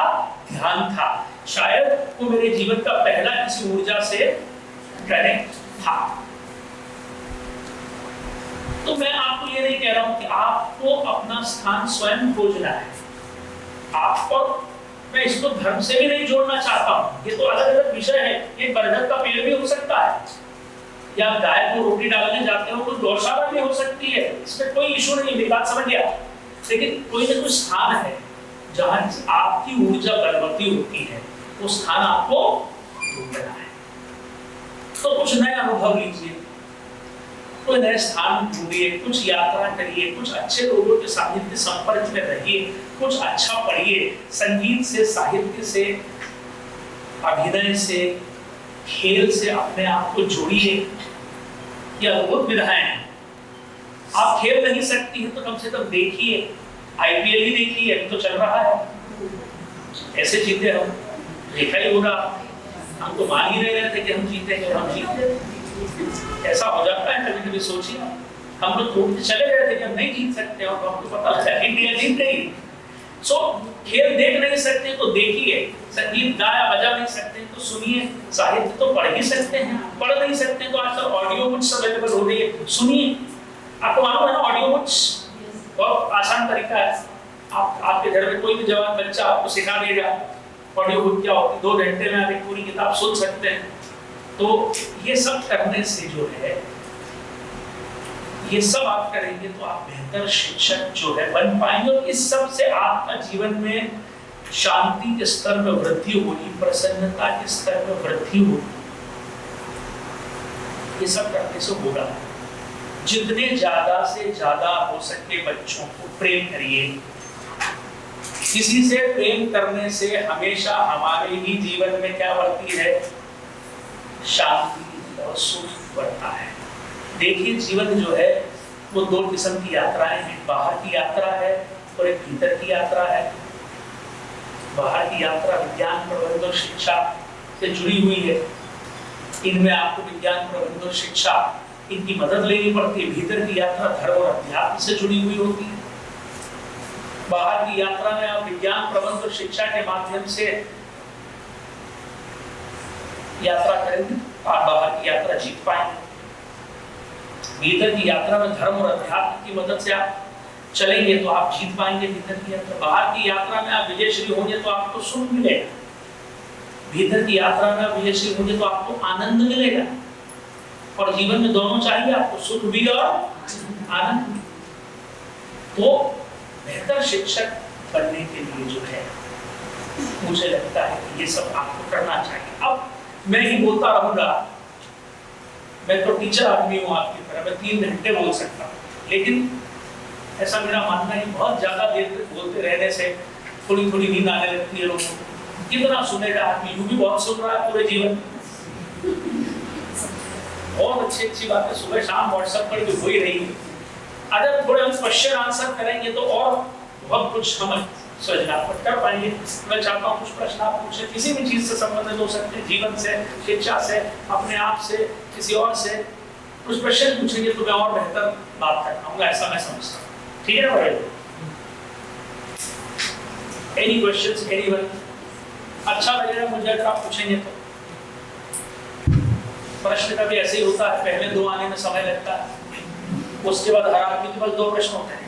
ध्यान था, शायद वो मेरे जीवन का पहला किसी ऊर्जा से कनेक्ट था। तो मैं आपको ये नहीं कह रहा हूं कि आपको अपना स्थान स्वयं खोजना है। आप पर मैं इसको धर्म से भी नहीं जोड़ना चाहता हूँ, ये तो अलग अलग विषय है। ये बरगद का पेड़ भी हो सकता है, या गाय को रोटी डालने जाते हो तो गौशाला भी हो सकती है, इसमें कोई इशू नहीं, मेरी बात समझ गया। लेकिन कोई ना कोई स्थान है जहाँ आपकी ऊर्जा बलवती होती है, वो स्थान आपको ढूंढना है। तो कुछ नए अनुभव लीजिए, कोई नए स्थान ढूंढिए, कुछ यात्रा करिए, कुछ अच्छे लोगों के सानिध्य संपर्क में रहिए, कुछ अच्छा पढ़िए, संगीत से, साहित्य से, अभिनय से, खेल से अपने आप को जोड़िए। ये अद्भुत विधाएं हैं। आप खेल नहीं सकती हैं तो कम से कम देखिए, आईपीएल ही देखिए, अभी तो चल रहा है, ऐसे जीते हम, देखा ही होगा। हम तो मान ही रहे थे कि हम जीतेंगे, हम जीते। ऐसा हो जाता है कभी कभी। सोचिए, हम लोग टूट के चले गए थे कि हम नहीं जीत सकते, और हमको पता है इंडिया जीत गई। सो खेल देख नहीं सकते तो देखिए, संगीत गाया बजा नहीं सकते तो सुनिए, साहित्य तो पढ़ ही सकते हैं, पढ़ नहीं सकते तो आजकल ऑडियो बुक्स अवेलेबल हो रही है, सुनिए। आपको मालूम है ना ऑडियो बुक्स बहुत आसान तरीका है। आपके घर में कोई भी जवान बच्चा आपको सिखा देगा ऑडियो बुक क्या होती है, 2 घंटे में आप एक पूरी किताब सुन सकते हैं। तो ये सब करने से जो है, ये सब आप करेंगे तो आप बेहतर शिक्षक जो है बन पाएंगे, और इस सब से आपका जीवन में शांति के स्तर में वृद्धि होगी, प्रसन्नता के स्तर में वृद्धि होगी। ये सब करने से होगा। जितने ज्यादा से ज्यादा हो सके बच्चों को प्रेम करिए। किसी से प्रेम करने से हमेशा हमारे ही जीवन में क्या बढ़ती है, शांति और सुख बढ़ता है। देखिए, जीवन जो है वो 2 किस्म की यात्राएं हैं, बाहर की यात्रा है और एक भीतर की यात्रा है। बाहर की यात्रा विज्ञान, प्रबंध और शिक्षा से जुड़ी हुई है। इनमें आपको विज्ञान, प्रबंध और शिक्षा इनकी मदद लेनी पड़ती है। भीतर की यात्रा धर्म और अध्यात्म से जुड़ी हुई होती है। बाहर की यात्रा में आप विज्ञान, प्रबंध और शिक्षा के माध्यम से यात्रा करेंगे, आप बाहर की यात्रा जीत पाएंगे। भीतर की यात्रा में धर्म और अध्यात्म की मदद से आप चलेंगे तो आप जीत पाएंगे भीतर की यात्रा। बाहर की यात्रा में आप विजयश्री होंगे तो आपको सुख मिलेगा, भीतर की यात्रा में आप विजयश्री होंगे तो आपको आनंद मिलेगा। और जीवन में दोनों चाहिए आपको, सुख भी और आनंद। तो बेहतर शिक्षक बनने के लिए जो है, मुझे लगता है कि ये सब आपको करना चाहिए। अब मैं ही बोलता रहूंगा, मैं तो टीचर आदमी हूँ आपकी तरह, मैं 3 घंटे बोल सकता हूँ, लेकिन ऐसा मेरा मानना है बहुत ज्यादा देर तक बोलते रहने से थोड़ी थोड़ी नींद आने लगती है लोगों को। कितना सुनेगा आदमी, यूं भी बहुत सुन रहा है पूरे जीवन। बहुत अच्छी अच्छी बातें सुबह शाम व्हाट्सएप पर भी हो ही रही है। अगर थोड़े हम क्वेश्चन आंसर करेंगे तो और बहुत कुछ हम सृजनात्मक कर पाएंगे। मैं चाहता हूँ कुछ प्रश्न आप पूछे, किसी भी चीज से संबंधित हो सकते हैं, जीवन से, शिक्षा से, अपने आप से, किसी और से। कुछ प्रश्न पूछेंगे तो मैं और बेहतर बात कर पाऊंगा, ऐसा मैं समझता हूँ। ठीक है ना भाई? Any questions, anyone? अच्छा लगेगा मुझे अगर आप पूछेंगे तो। प्रश्न का भी ऐसे ही होता है, पहले 2 आने में समय लगता है, उसके बाद हर आदमी के पास 2 प्रश्न होते हैं।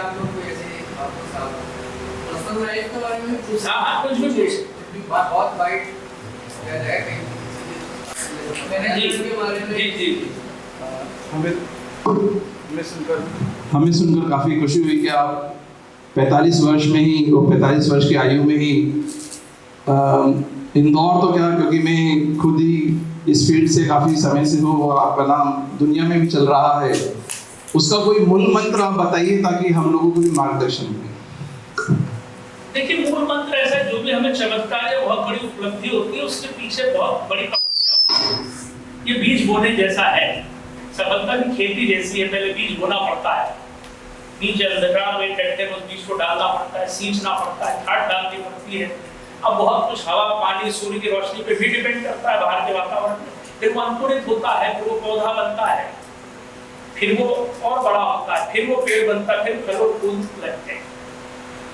आप लोग को ऐसे आपको साथ पर्सनल लाइफ के बारे में कुछ कुछ भी पूछ, बहुत वाइड किया जाए कहीं मैंने इसके बारे में जी हमें सुनकर काफ़ी खुशी हुई कि आप 45 वर्ष में ही, 45 वर्ष की आयु में ही इंदौर तो क्या, क्योंकि मैं खुद ही इस फील्ड से काफ़ी समय से हूँ और आपका नाम दुनिया में भी चल रहा है, उसका कोई मूल मंत्र आप बताइए ताकि हम लोगों को भी मार्गदर्शन मिले। देखिए, मूल मंत्र ऐसा है, जो भी हमें चमत्कार या बहुत बड़ी उपलब्धि होती है उसके पीछे बहुत बड़ी तपस्या होती है। ये बीज बोने जैसा है, सफलता की खेती जैसी है। पहले बीज बोना पड़ता है, बीज अंधकार में कट्टे में उस बीज को डालना पड़ता है, सींचना पड़ता है, खाद डालनी पड़ती है। अब बहुत कुछ हवा, पानी, सूर्य की रोशनी पे भी डिपेंड करता है, बाहर के वातावरण में। फिर वो अंकुरित होता है, फिर वो पौधा बनता है, फिर वो और बड़ा होता है, फिर वो पेड़ बनता है, फिर फल और फूल लगते हैं।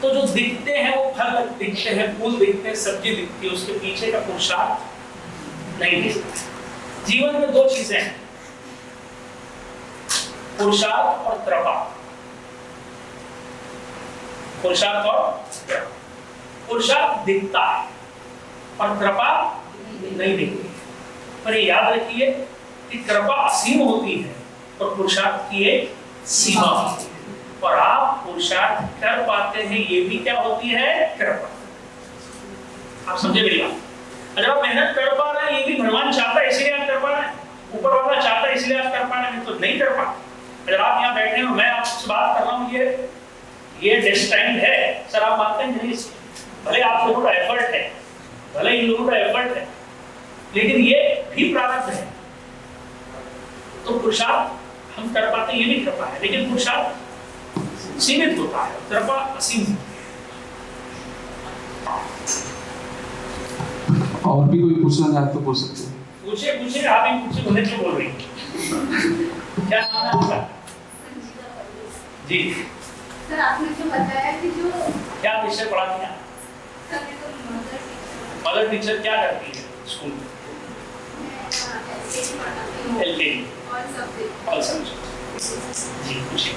तो जो दिखते हैं वो फल दिखते हैं, फूल दिखते हैं, सब्जी दिखती है, उसके पीछे का पुरुषार्थ नहीं दिखता। जीवन में 2 चीजें हैं, पुरुषार्थ और कृपा, पुरुषार्थ और पुरुषार्थ दिखता है और कृपा नहीं दिखती। पर ये याद रखिए कि कृपा असीम होती है और पुरुषार्थ की एक सीमा होती है, और आप पुरुषार्थ कर पाते हैं ये भी क्या होती है? कृपा। आप समझे मेरी बात? अगर आप मेहनत कर पा रहे हैं ये भी भगवान चाहता है इसलिए आप कर पा रहे हैं, ऊपर वाला चाहता है इसलिए आप कर पा रहे हैं, तो नहीं कर पाते। अगर आप यहाँ बैठे हैं मैं आपसे बात कर रहा हूँ, ये डेस्टाइन्ड है सर, आप मानते हैं नहीं? भले आप लोगों का एफर्ट है, भले इन लोगों का एफर्ट है, लेकिन ये भी प्रारब्ध है। तो पुरुषार्थ हम कर पाते हैं ये भी कृपा है, लेकिन पुरुषार्थ सीमित होता है, कृपा असीम। और भी कोई पूछना चाहे तो पूछ सकते हैं। पूछे पूछे, आप ही पूछे, मुझे क्यों बोल रही हैं? क्या नाम है आपका? जी सर आपने जो बताया कि जो क्या विषय पढ़ा दिया? मदर टीचर क्या करती है स्कूल में? LKG all subject. जी पूछिए।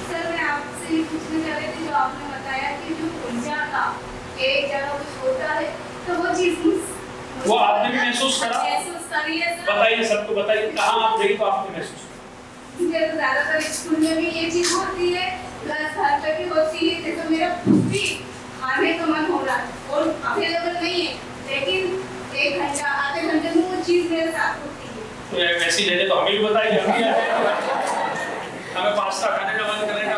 सर मैं आपसे ये पूछने जा रही थी, जो आपने बताया कि जो ऊर्जा का एक जगह कुछ होता है तो वो चीज वो आपने भी महसूस करा? महसूस करी है सर। बताइए, सबको बताइए, कहाँ आप गई तो आपने महसूस करा? मुझे तो ज्यादातर स्कूल में भी ये चीज होती है, प्लस घर पे भी होती है। जैसे मेरा कुछ भी खाने का मन हो रहा है और अवेलेबल नहीं है, लेकिन 1 घंटा आधे घंटे में वो चीज मेरे साथ होती है। तो वैसी ले तो हमें भी बताइए, हम भी हमें पास्ता खाने का मन करेगा,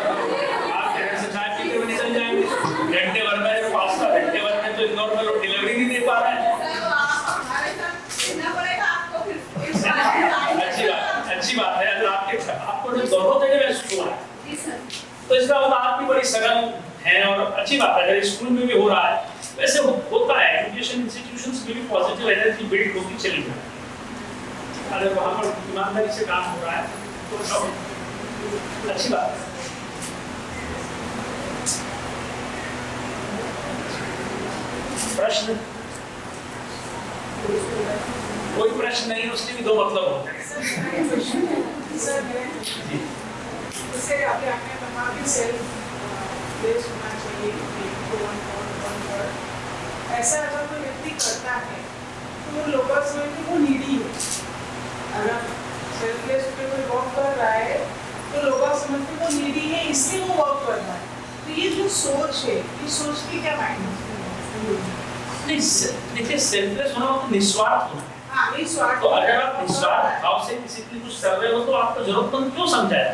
आप घर से चाय पीते हुए निकल जाएंगे। घंटे भर में पास्ता, घंटे भर में तो इंदौर में लोग डिलीवरी नहीं दे पा रहे हैं। अच्छी बात है, अगर आपको जो दोनों जगह महसूस हुआ है तो इसका मतलब आप भी बड़ी सघन हैं, और अच्छी बात है अगर स्कूल में भी हो रहा है। वैसे होता है, एजुकेशन इंस्टीट्यूशंस में भी पॉजिटिव एनर्जी बिल्ड होती चली जाती है। अगर वहाँ पर ईमानदारी से काम हो रहा है तो अच्छी बात है। प्रश्न? कोई प्रश्न नहीं, उसके भी 2 मतलब होते हैं। जैसे आपने कहा कि सेल्फ बेस्ड होना चाहिए, ऐसा अगर कोई व्यक्ति करता है तो लोग समझते वो नीडी है। अगर सेल्फ बेस्ड पे कोई वर्क कर रहा है तो लोग समझते वो नीडी है, इसलिए वो वर्क कर रहा है। तो ये जो सोच है, इस सोच की क्या मायने? देखिए, सेल्फलेस होना मतलब निस्वार्थ होना है। निस्वार्थ। तो अगर आप निस्वार्थ भाव से किसी के लिए कुछ कर रहे हो तो आपको जरूरतमंद क्यों समझाया?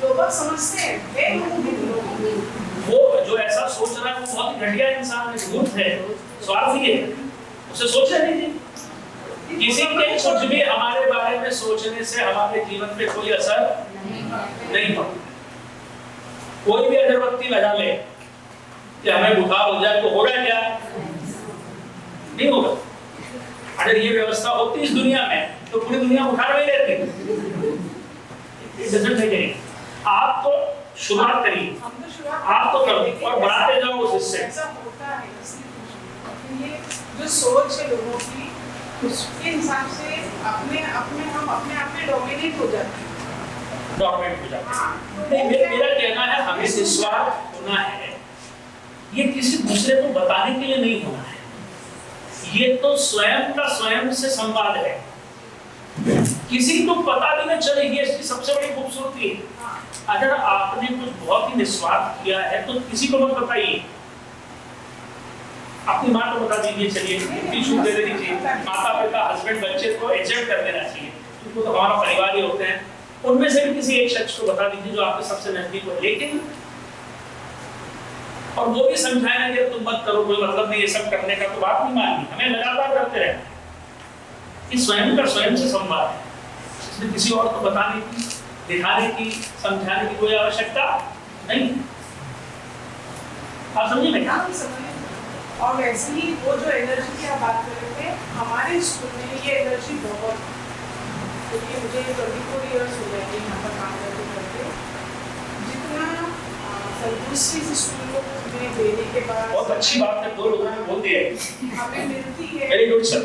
लोग समझते हैं वो जो ऐसा सोच रहा है वो बहुत ही घटिया इंसान है, धूर्त है, स्वार्थी है, उसे सोचने दीजिए। किसी के कुछ भी हमारे बारे में सोचने से हमारे जीवन पे कोई असर नहीं पड़ता। कोई भी अगरबत्ती लगा ले कि हमें बुखार हो जाए तो होगा क्या? नहीं होगा। अगर ये व्यवस्था होती इस दुनिया में तो पूरी दुनिया बुखार में रहती। आप तो शुरुआत करिए, आप तो करो और बढ़ाते जाओ उस हिस्से। ऐसा होता है, ये जो सोच है लोगों की, उसके हिसाब से हम अपने आप में डोमिनेट हो जाते हैं। डोमिनेट हो जाते हैं। नहीं, मेरा कहना है हमें निस्वार्थ होना है। ये किसी दूसरे को बताने के लिए नहीं होना है, ये तो स्वयं का स्वयं से संवाद है। किसी को पता भी न चले, ये इसकी सबसे बड़ी खूबसूरती है। अगर आपने कुछ बहुत ही निस्वार्थ किया है तो किसी को मत बताइए। अपनी माँ को बता दीजिए, चलिए इतनी छूट दे देनी चाहिए। माता पिता, हस्बैंड, बच्चे को एडजस्ट कर देना चाहिए, उनको तो हमारा परिवार ही होते हैं। उनमें से भी किसी एक शख्स को बता दीजिए जो आपके सबसे नजदीक हो। लेकिन और वो भी समझाएगा कि तुम मत करो, कोई मतलब नहीं ये सब करने का, तो बात नहीं माननी। हमें लगातार करते रहना। कि स्वयं का स्वयं से संवाद है, इसमें किसी और को बताने की, दिखाने की, समझाने की कोई आवश्यकता नहीं। आप समझिए ना? और वैसे ही वो जो एनर्जी की आप बात कर रहे थे, हमारे स्कूल में ये एनर्जी बहुत, क्योंकि मुझे 24 ईयर्स हो गए यहाँ पर काम करते। जितना संतुष्टि स्कूल को में देने के बाद बहुत अच्छी बात है, 2 लोगों ने बोल दिया हमें मिलती है। Very good sir.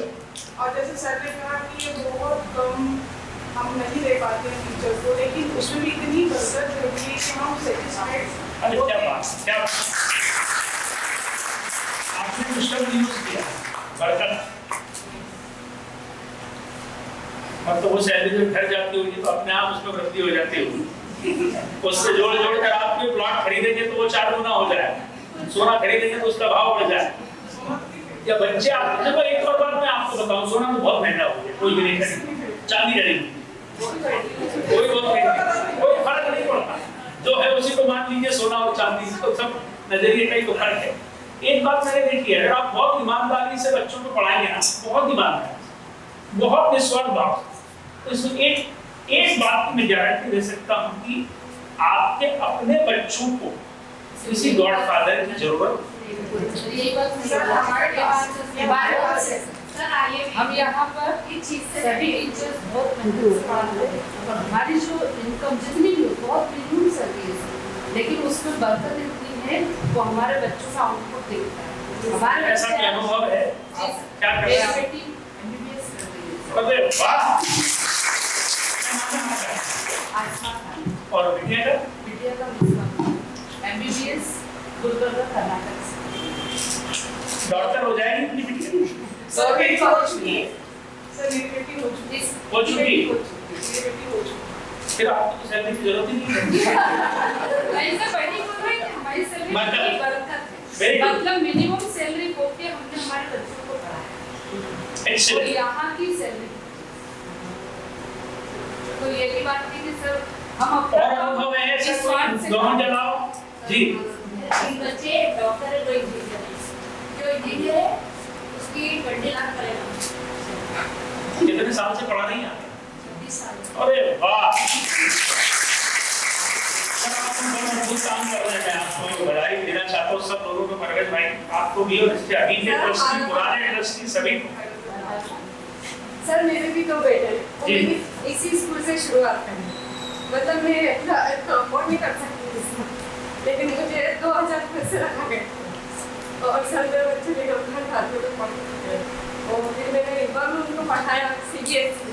और जैसे सर ने कहा कि ये बहुत कम हम नहीं दे पाते हैं टीचर को, लेकिन उसमें भी इतनी बरकत रहती है कि हम सेटिस्फाइड अरे क्या बात, क्या बात। आपने तो शब्द यूज किया, बरकत। मतलब वो सैलरी जब घर जाती होगी तो अपने आप उसमें वृद्धि हो जाती होगी। उससे जोड़ जोड़ कर आप कोई प्लॉट खरीदेंगे तो वो 4 गुना हो जाए, सोना खरीदेंगे तो उसका भाव बढ़ जाए। या बच्चे आप देखो, एक और बात मैं आपको बताऊं, सोना तो बहुत महंगा हो गया, कोई भी नहीं खरीदेगा, चांदी खरीदेगी कोई कोई फर्क नहीं पड़ता, जो है उसी को मान लीजिए, सोना और चांदी तो सब नजरिए का ही तो फर्क है। एक बात मैंने देखी है, अगर आप बहुत ईमानदारी से बच्चों को पढ़ाएंगे ना, बहुत ईमानदारी, बहुत निस्वार्थ भाव, तो इसमें एक बात की मैं गारंटी दे सकता हूँ कि आपके अपने बच्चों को किसी गॉडफादर की जरूरत हम यहाँ पर इस चीज से सभी टीचर्स बहुत हमारी जो इनकम जितनी भी बहुत मिनिमम सर्विस, लेकिन उसमें बरकत इतनी है वो हमारे बच्चों का आउटपुट देखता है। हमारे ऐसा बच्चे क्या अनुभव है, क्या कर रहे मेरी हैं? बेटी MBBS कर रही है, अरे वाह, क्या नाम है? आसमा खान, और बिटिया का बिटिया का मिसवा MBBS गुलबर्गा कर्नाटक से। डॉक्टर हो जाएगी उनकी बिटिया? सर मेरी हो चुकी है, सर मेरी बेटी हो चुकी है, हो चुकी? मेरी बेटी हो चुकी है। फिर आपको तो सैलरी की जरूरत ही नहीं है। ऐसे बड़ी बोल रही है हमारी सैलरी मतलब- की बरकत Very है, good. मतलब मिनिमम सैलरी होके हमने हमारे बच्चों को पढ़ाया और Excellent. यहाँ की सैलरी, तो ये की बात थी कि सर हम और अनुभव है इस बात से दोनों जलाओ जी। बच्चे डॉक्टर है, कोई इंजीनियर है, जो इंजीनियर है उसकी 20 लाख करेगा। कितने साल से पढ़ा रही हैं? 20 साल। अरे वाह, सर आप बहुत मजबूत काम कर रहे हैं। मैं आपको बधाई देना चाहता हूँ सब लोगों को, परवेज भाई आपको भी और इसके अभी के ट्रस्टी, पुराने ट्रस्टी सभी को। सर मेरे भी 2 बेटे हैं, वो जी। भी इसी स्कूल से शुरुआत करी, मतलब मैं अफोर्ड नहीं कर सकती इसमें, लेकिन मुझे 2000 रुपये से रखा गया और सर मेरे बच्चे भी घर खाते में पढ़ते थे, और फिर मैंने एक बार उनको पढ़ाया CBSE,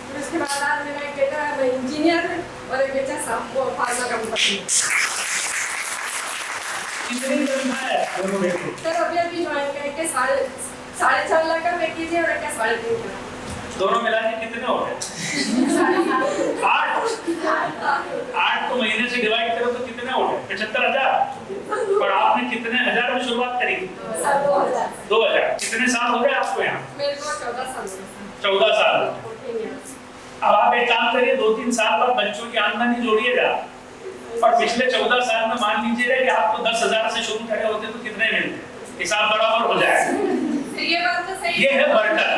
फिर उसके बाद आज मेरा एक बेटा इंजीनियर है और एक बेटा वो फार्मा कंपनी में। कितने दिन है दोनों बेटे? सर अभी ज्वाइन करके 4.5 लाख का पैकेज है और एक 3.5 लाख। दोनों मिला के कितने हो गए? 8 तो महीने से डिवाइड करो तो कितने हो गए? 75,000। और आपने कितने हजार में शुरुआत करी? 2000। कितने साल हो गए आपको यहाँ? मेरे को 14 साल हो गए। 14 साल। अब आप एक काम करिए, 2-3 साल बाद बच्चों की आमदनी जोड़िएगा और पिछले 14 साल में मान लीजिएगा कि आपको 10,000 से शुरू करे होते तो कितने मिलते? हिसाब बराबर हो जाएगा। ये बात तो सही ये है बरकत।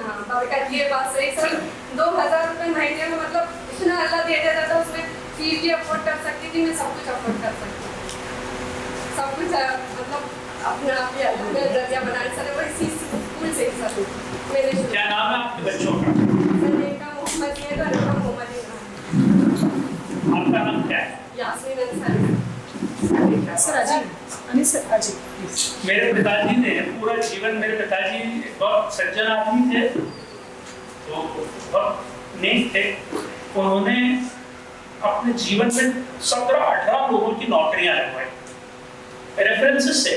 हाँ, बरकत ये बात सही सर। 2000 रुपये महीने में मतलब इतना अल्लाह दे देता था, उसमें फीस भी अफोर्ड कर सकती थी, मैं सब कुछ अफोर्ड कर सकती थी, सब कुछ मतलब अपने आप ही अल्लाह जरिया बनाने सर, वो इसी स्कूल से ही सर मैंने शुरू क्या नाम है आपके बच्चों का? सर एक का मोहम्मद है और एक का मोहम्मद इमरान। आपका नाम क्या है? यास्मीन अंसारी। सर अजीब, अनिस सर अजीब, प्लीज। मेरे पिताजी ने पूरा जीवन, मेरे पिताजी बहुत सज्जन आदमी थे, तो बहुत नेक थे। उन्होंने अपने जीवन में 17-18 लोगों की नौकरियां लगवाई रेफरेंसेस से।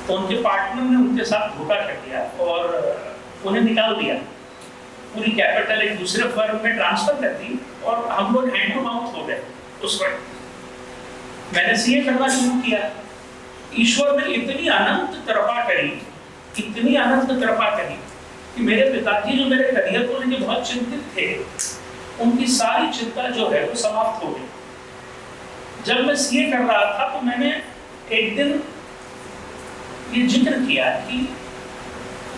तो उनके पार्टनर ने उनके साथ धोखा कर दिया और उन्हें निकाल दिया, पूरी कैपिटल एक दूसरे फर्म में ट्रांसफर कर दी और हम लोग हैंड टू माउथ हो गए। उस वक्त मैंने सीए करना शुरू किया। ईश्वर ने इतनी अनंत कृपा करी, इतनी अनंत कृपा करी कि मेरे पिताजी जो मेरे करियर को लेकर बहुत चिंतित थे, उनकी सारी चिंता जो है वो समाप्त हो गई। जब मैं सीए कर रहा था तो मैंने एक दिन ये जिक्र किया कि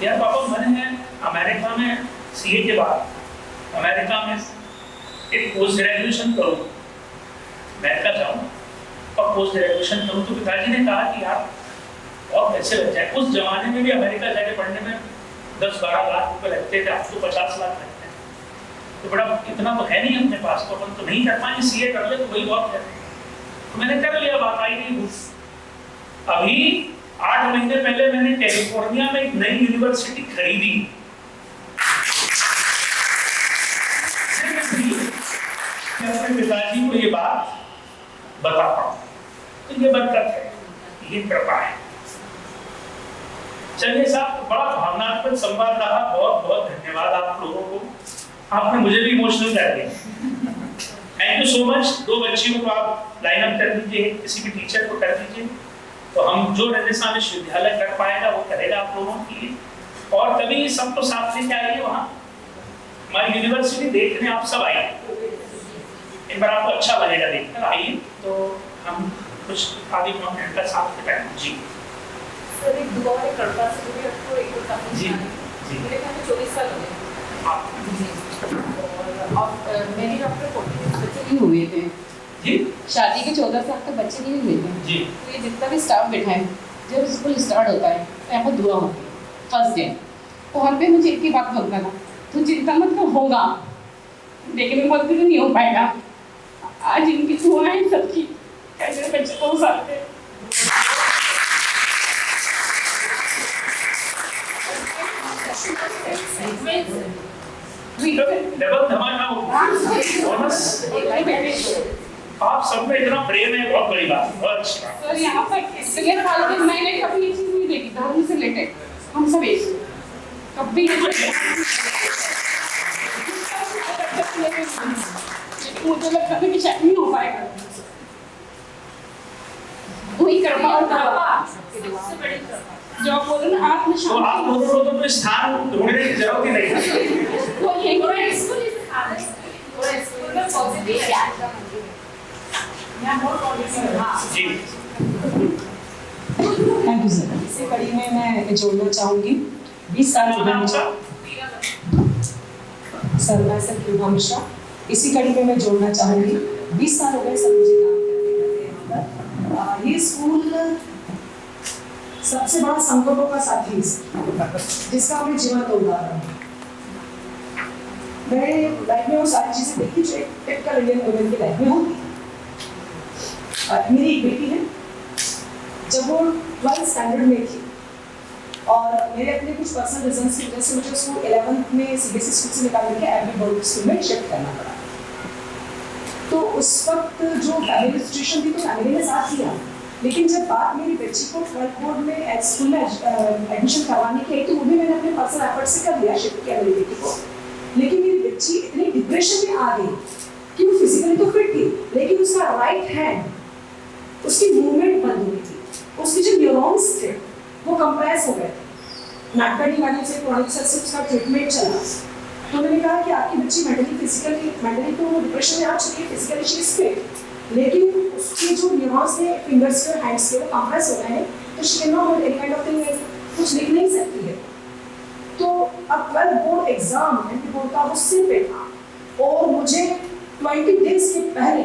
यार पापा, मैंने अमेरिका में सीए के बाद अमेरिका में एक पोस्ट ग्रेजुएशन करूँ, अमेरिका जाऊँ और पोस्ट ग्रेजुएशन करूँ। तो पिताजी ने कहा कि यार और पैसे लग जाए। उस जमाने में भी अमेरिका जाके पढ़ने में 10-12 लाख रुपए लगते थे, अब तो 50 लाख लगते हैं। तो बड़ा इतना तो है नहीं अपने पास, तो अपन तो नहीं कर पाएंगे, सीए कर ले तो वही बहुत है। तो मैंने कर लिया, बात आई नहीं। अभी 8 महीने पहले मैंने कैलिफोर्निया में एक नई यूनिवर्सिटी खरीदी मैं अपने पिताजी को ये बात बता पाऊँ, तो ये बरकत है, ये कृपा है। चलिए साहब, बड़ा भावनात्मक संवाद रहा, बहुत बहुत धन्यवाद आप लोगों को, आपने मुझे भी इमोशनल कर दिया। Thank you so much. 2 बच्चियों को आप लाइन अप कर दीजिए, किसी भी टीचर को कर दीजिए, तो हम जो रेनेसां विश्वविद्यालय कर पाएगा वो करेगा आप लोगों के लिए। और कभी सबको साथ लेके आइए, वहाँ हमारी यूनिवर्सिटी देखने आप सब आइए, एक बार आपको अच्छा लगेगा देखकर, आइए। तो हम कुछ आगे मिनट का साथ बिताएं। जी सर, एक दुआ है कड़वा से भी आपको एक और काफी जी जी मेरे ख्याल में 24 साल हो गए आप और मेरी डॉक्टर 40 बच्चे नहीं हुए थे जी शादी के 14 साल तक बच्चे नहीं हुए थे जी। तो ये जितना भी स्टाफ बैठा है, जब स्कूल स्टार्ट होता है तो यहाँ पर दुआ होती है फर्स्ट डे। वहाँ पे मुझे एक ही बात बोलता था, तो चिंता मत कर, होगा, लेकिन मैं बोलती तो नहीं हो पाएगा। आज इनकी दुआएं सबकी कैसे बच्चे को साथ हैं। डबल धमाका बोनस। आप सब में इतना प्रेम है, बहुत बड़ी बात, बहुत अच्छी बात। सर यहाँ पर इसलिए फालतू मैंने कभी ये चीज़ नहीं देखी, धर्म से रिलेटेड हम सब एक कभी मुझे लगता था कि शायद नहीं हो पाएगा। वही कर्मा और कृपा सबसे बड़ी कृपा जो आप बोल रहे हैं, तो आप लोगों को तो कोई स्थान ढूंढने की जरूरत ही नहीं है। वो यही जी थैंक यू सर। इसी कड़ी में मैं जोड़ना चाहूँगी 20 साल हो गए सर, मैं सर कृपा मिश्रा। इसी कड़ी में मैं जोड़ना चाहूँगी 20 साल हो गए सर मुझे काम करते यहाँ पर। ये स्कूल सबसे बड़ा संकटों का साथी है जिसका हमें जीवंत उदाहरण है। मैंने लाइफ में वो सारी चीज़ें देखी जो एक टिपिकल इंडियन वुमेन की लाइफ में होती है। मेरी एक बेटी है, जब वो 12th स्टैंडर्ड में थी और मेरे अपने कुछ पर्सनल रीजंस की वजह से मुझे उसको 11th में CBSE स्कूल से निकाल के एवरी बोर्ड स्कूल में शिफ्ट करना पड़ा। तो उस वक्त जो फैमिली सिचुएशन थी तो फैमिली ने साथ दिया, लेकिन जब बात मेरी बच्ची को 12th बोर्ड में स्कूल में एडमिशन करवाने की आई तो वो भी मैंने अपने पर्सनल एफर्ट से कर लिया, शिफ्ट किया मेरी बेटी को। लेकिन मेरी बच्ची इतनी डिप्रेशन में आ गई कि वो फिजिकली तो फिट थी, लेकिन उसका राइट हैंड उसकी मूवमेंट बंद हो गई थी, उसके जो न्यूरॉन्स थे वो कंप्रेस हो गए थे। नाटकड़ी वाले से क्रॉनिक से उसका ट्रीटमेंट चला। तो मैंने कहा कि आपकी बच्ची मेंटली तो डिप्रेशन में आ चुकी है, फिजिकली शी इज फिट, लेकिन उसके जो न्यूरॉन्स थे फिंगर्स के हैंड्स के वो कंप्रेस हो गए हैं, तो she can not any kind of thing, कुछ लिख नहीं सकती है। तो अब 12th बोर्ड एग्जाम बोर्ड का वो सिर पे था और मुझे 20 डेज के पहले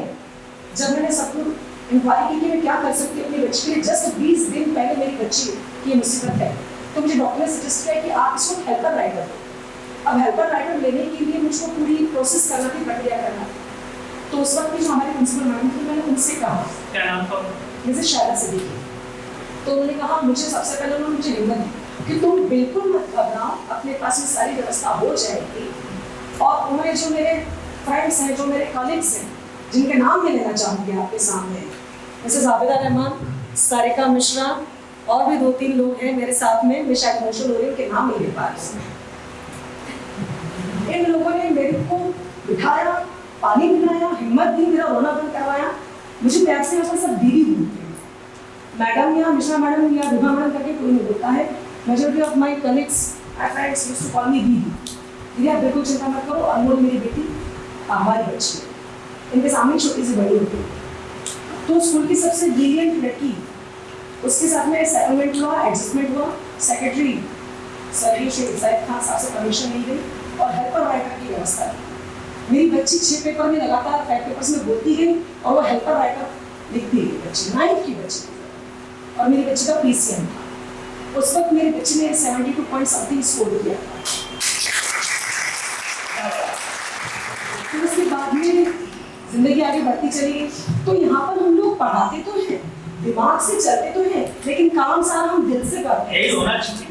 जब मैंने सब लोग इंक्वायरी की कि मैं क्या कर सकती हूँ अपनी बच्ची के लिए, जस्ट 20 दिन पहले मेरी बच्ची की मुसीबत है, तो मुझे डॉक्टर ने सजेस्ट किया कि आप इसको हेल्पर राइटर दो। अब हेल्पर राइटर लेने के लिए मुझको पूरी प्रोसेस करना थी, प्रक्रिया करना थी। तो उस वक्त जो हमारे प्रिंसिपल मैडम थी, मैंने उनसे कहा, क्या नाम था? मिसेस शायद सिद्दीकी। तो उन्होंने कहा, मुझे सबसे पहले उन्होंने मुझे हिम्मत दी कि तुम बिल्कुल मत घबराओ, अपने पास में सारी व्यवस्था हो जाएगी। और उन्होंने जो मेरे फ्रेंड्स हैं, जो मेरे कॉलीग्स हैं, जिनके नाम मैं लेना चाहूँगी आपके सामने, मिसेस आबिदा रहमान, सारिका मिश्रा और भी 2-3 लोग हैं मेरे साथ में, मैं शायद इमोशनल हो रही हूँ कि नाम नहीं ले पा रही। इन लोगों ने मेरे को बिठाया, पानी पिलाया, हिम्मत दी, मेरा रोना बंद करवाया। मुझे प्यार से यहाँ पर सब दीदी बोलते हैं, मैडम या मिश्रा मैडम या विभा मैडम करके कोई नहीं बोलता है। Majority of my colleagues my friends used to call me दीदी। दीदी आप बिल्कुल चिंता मत करो, अनमोल मेरी बेटी, हमारी बच्ची, इनके सामने छोटी सी बड़ी होती है। तो स्कूल की सबसे ब्रिलियंट लड़की, उसके साथ में सेटलमेंट हुआ, एडजस्टमेंट हुआ, सेक्रेटरी सर शायद खान साहब से परमिशन नहीं गई और हेल्पर राइटर की व्यवस्था की। मेरी बच्ची 6 पेपर में लगातार 5 पेपर्स में बोलती गई और वो हेल्पर राइटर लिखती गई बच्ची, 9th की बच्ची, और मेरी बच्ची का PCM था। उस वक्त मेरी बच्ची ने 72 पॉइंट समथिंग स्कोर किया। फिर उसके बाद में जिंदगी आगे बढ़ती चली गई। तो यहाँ पर हम लोग पढ़ाते तो हैं, दिमाग से चलते तो हैं, लेकिन काम सारा हम दिल से करते हैं। यही होना चाहिए।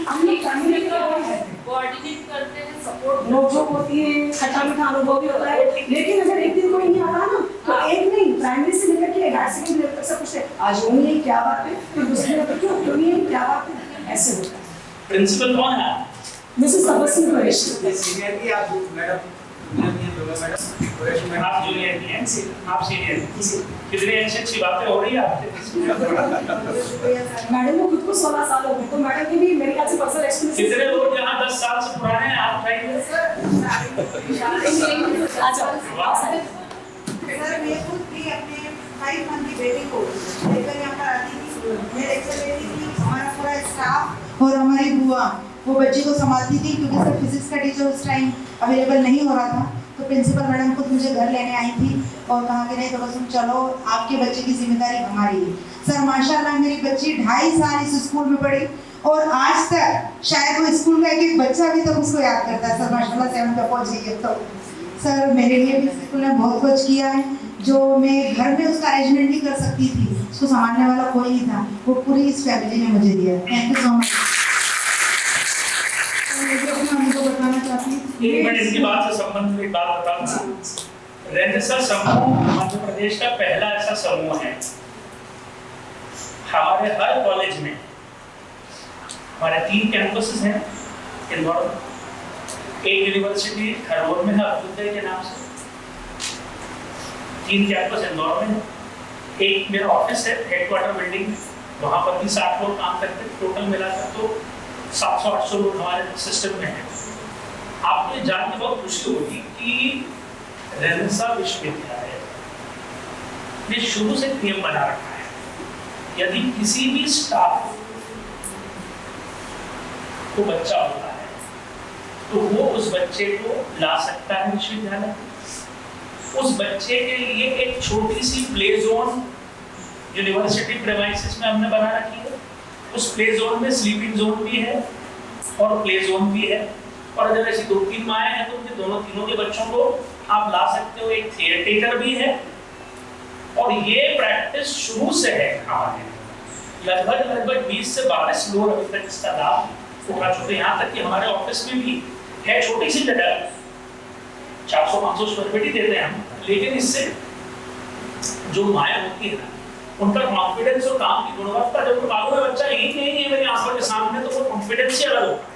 हमने कोऑर्डिनेट करते हैं, सपोर्ट नोकझोंक होती है, खट्टा मीठा अनुभव भी होता है, लेकिन अगर एक दिन कोई नहीं आता ना तो एक नहीं, प्राइमरी से लेकर के हायर सेकेंडरी तक सब कुछ है, आज वो नहीं है क्या बात है, फिर दूसरे में क्यों नहीं है क्या बात है, ऐसे होता है। प्रिंसिपल कौन है? मिसेस तबस्सुम कुरैशी। सीनियर की आप मैडम आप जूनियर की हैं, आप सीनियर हैं। कितनी अच्छी बातें हो रही है आपसे। मैडम को खुद को 16 साल हो गए, तो मैडम की भी मेरे ख्याल से पर्सनल एक्सपीरियंस। कितने लोग यहाँ 10 साल से पुराने हैं, आप बताइए। सर मैं खुद भी अपने 5 मंथ की बेबी को लेकर यहाँ पर आती थी, मैं लेक्चर लेती थी, हमारा पूरा स्टाफ और हमारी बुआ वो बच्ची को संभालती थी, क्योंकि सर फिजिक्स का टीचर उस टाइम अवेलेबल नहीं हो रहा था, तो प्रिंसिपल मैडम खुद मुझे घर लेने आई थी और कहा कि नहीं तो बस चलो आपके बच्चे की जिम्मेदारी हमारी है। सर माशाल्लाह मेरी बच्ची 2.5 साल इस स्कूल में पढ़ी और आज तक शायद वो स्कूल का एक बच्चा भी तक उसको याद करता है। सर माशाल्लाह 7 पे पहुँच गई है। तो सर मेरे लिए भी स्कूल ने बहुत कुछ किया है, जो मैं घर में उसका अरेंजमेंट नहीं कर सकती थी, उसको संभालने वाला कोई नहीं था, वो पूरी इस फैमिली ने मुझे दिया। Thank you so much. हमको बताना चाहती हूँ, एक मिनट इनकी बात से संबंधित एक बात बताऊंगा। रेनेसां समूह मध्य प्रदेश का पहला ऐसा समूह है। हमारे हर कॉलेज में हमारे 3 कैंपसेस हैं इंदौर, एक यूनिवर्सिटी खरगोन में है अभ्युदय के नाम से, 3 कैंपस इंदौर में है, एक मेरा ऑफिस है हेडक्वार्टर बिल्डिंग में, वहाँ पर भी 60 लोग काम करते हैं, टोटल मिलाकर तो 700-800 लोग हमारे सिस्टम में हैं। आपको ये जान के बहुत खुशी होगी कि रेनेसां विश्वविद्यालय ने शुरू से नियम बना रखा है, यदि किसी भी स्टाफ को बच्चा होता है तो वो उस बच्चे को ला सकता है विश्वविद्यालय। उस बच्चे के लिए एक छोटी C play zone university premises में हमने बना रखी है। उस प्ले जोन में स्लीपिंग जोन भी है और प्ले जोन भी है, और अगर ऐसी 2-3 माएँ हैं तो उनके तीनों के बच्चों को आप ला सकते हो। एक थिएटर भी है, और ये प्रैक्टिस शुरू से है हमारे लगभग 20 से 22 लोग अभी तक इसका लाभ उठा चुके, यहाँ तक कि हमारे ऑफिस में भी है छोटी सी जगह, 400-500 स्क्वायर फीट ही देते हैं हम, लेकिन इससे जो माएँ होती है उनका कॉन्फिडेंस और काम की गुणवत्ता, जब मालूम है बच्चा यही नहीं है मेरी आंखों के सामने, तो वो कॉन्फिडेंस ही अलग होता है।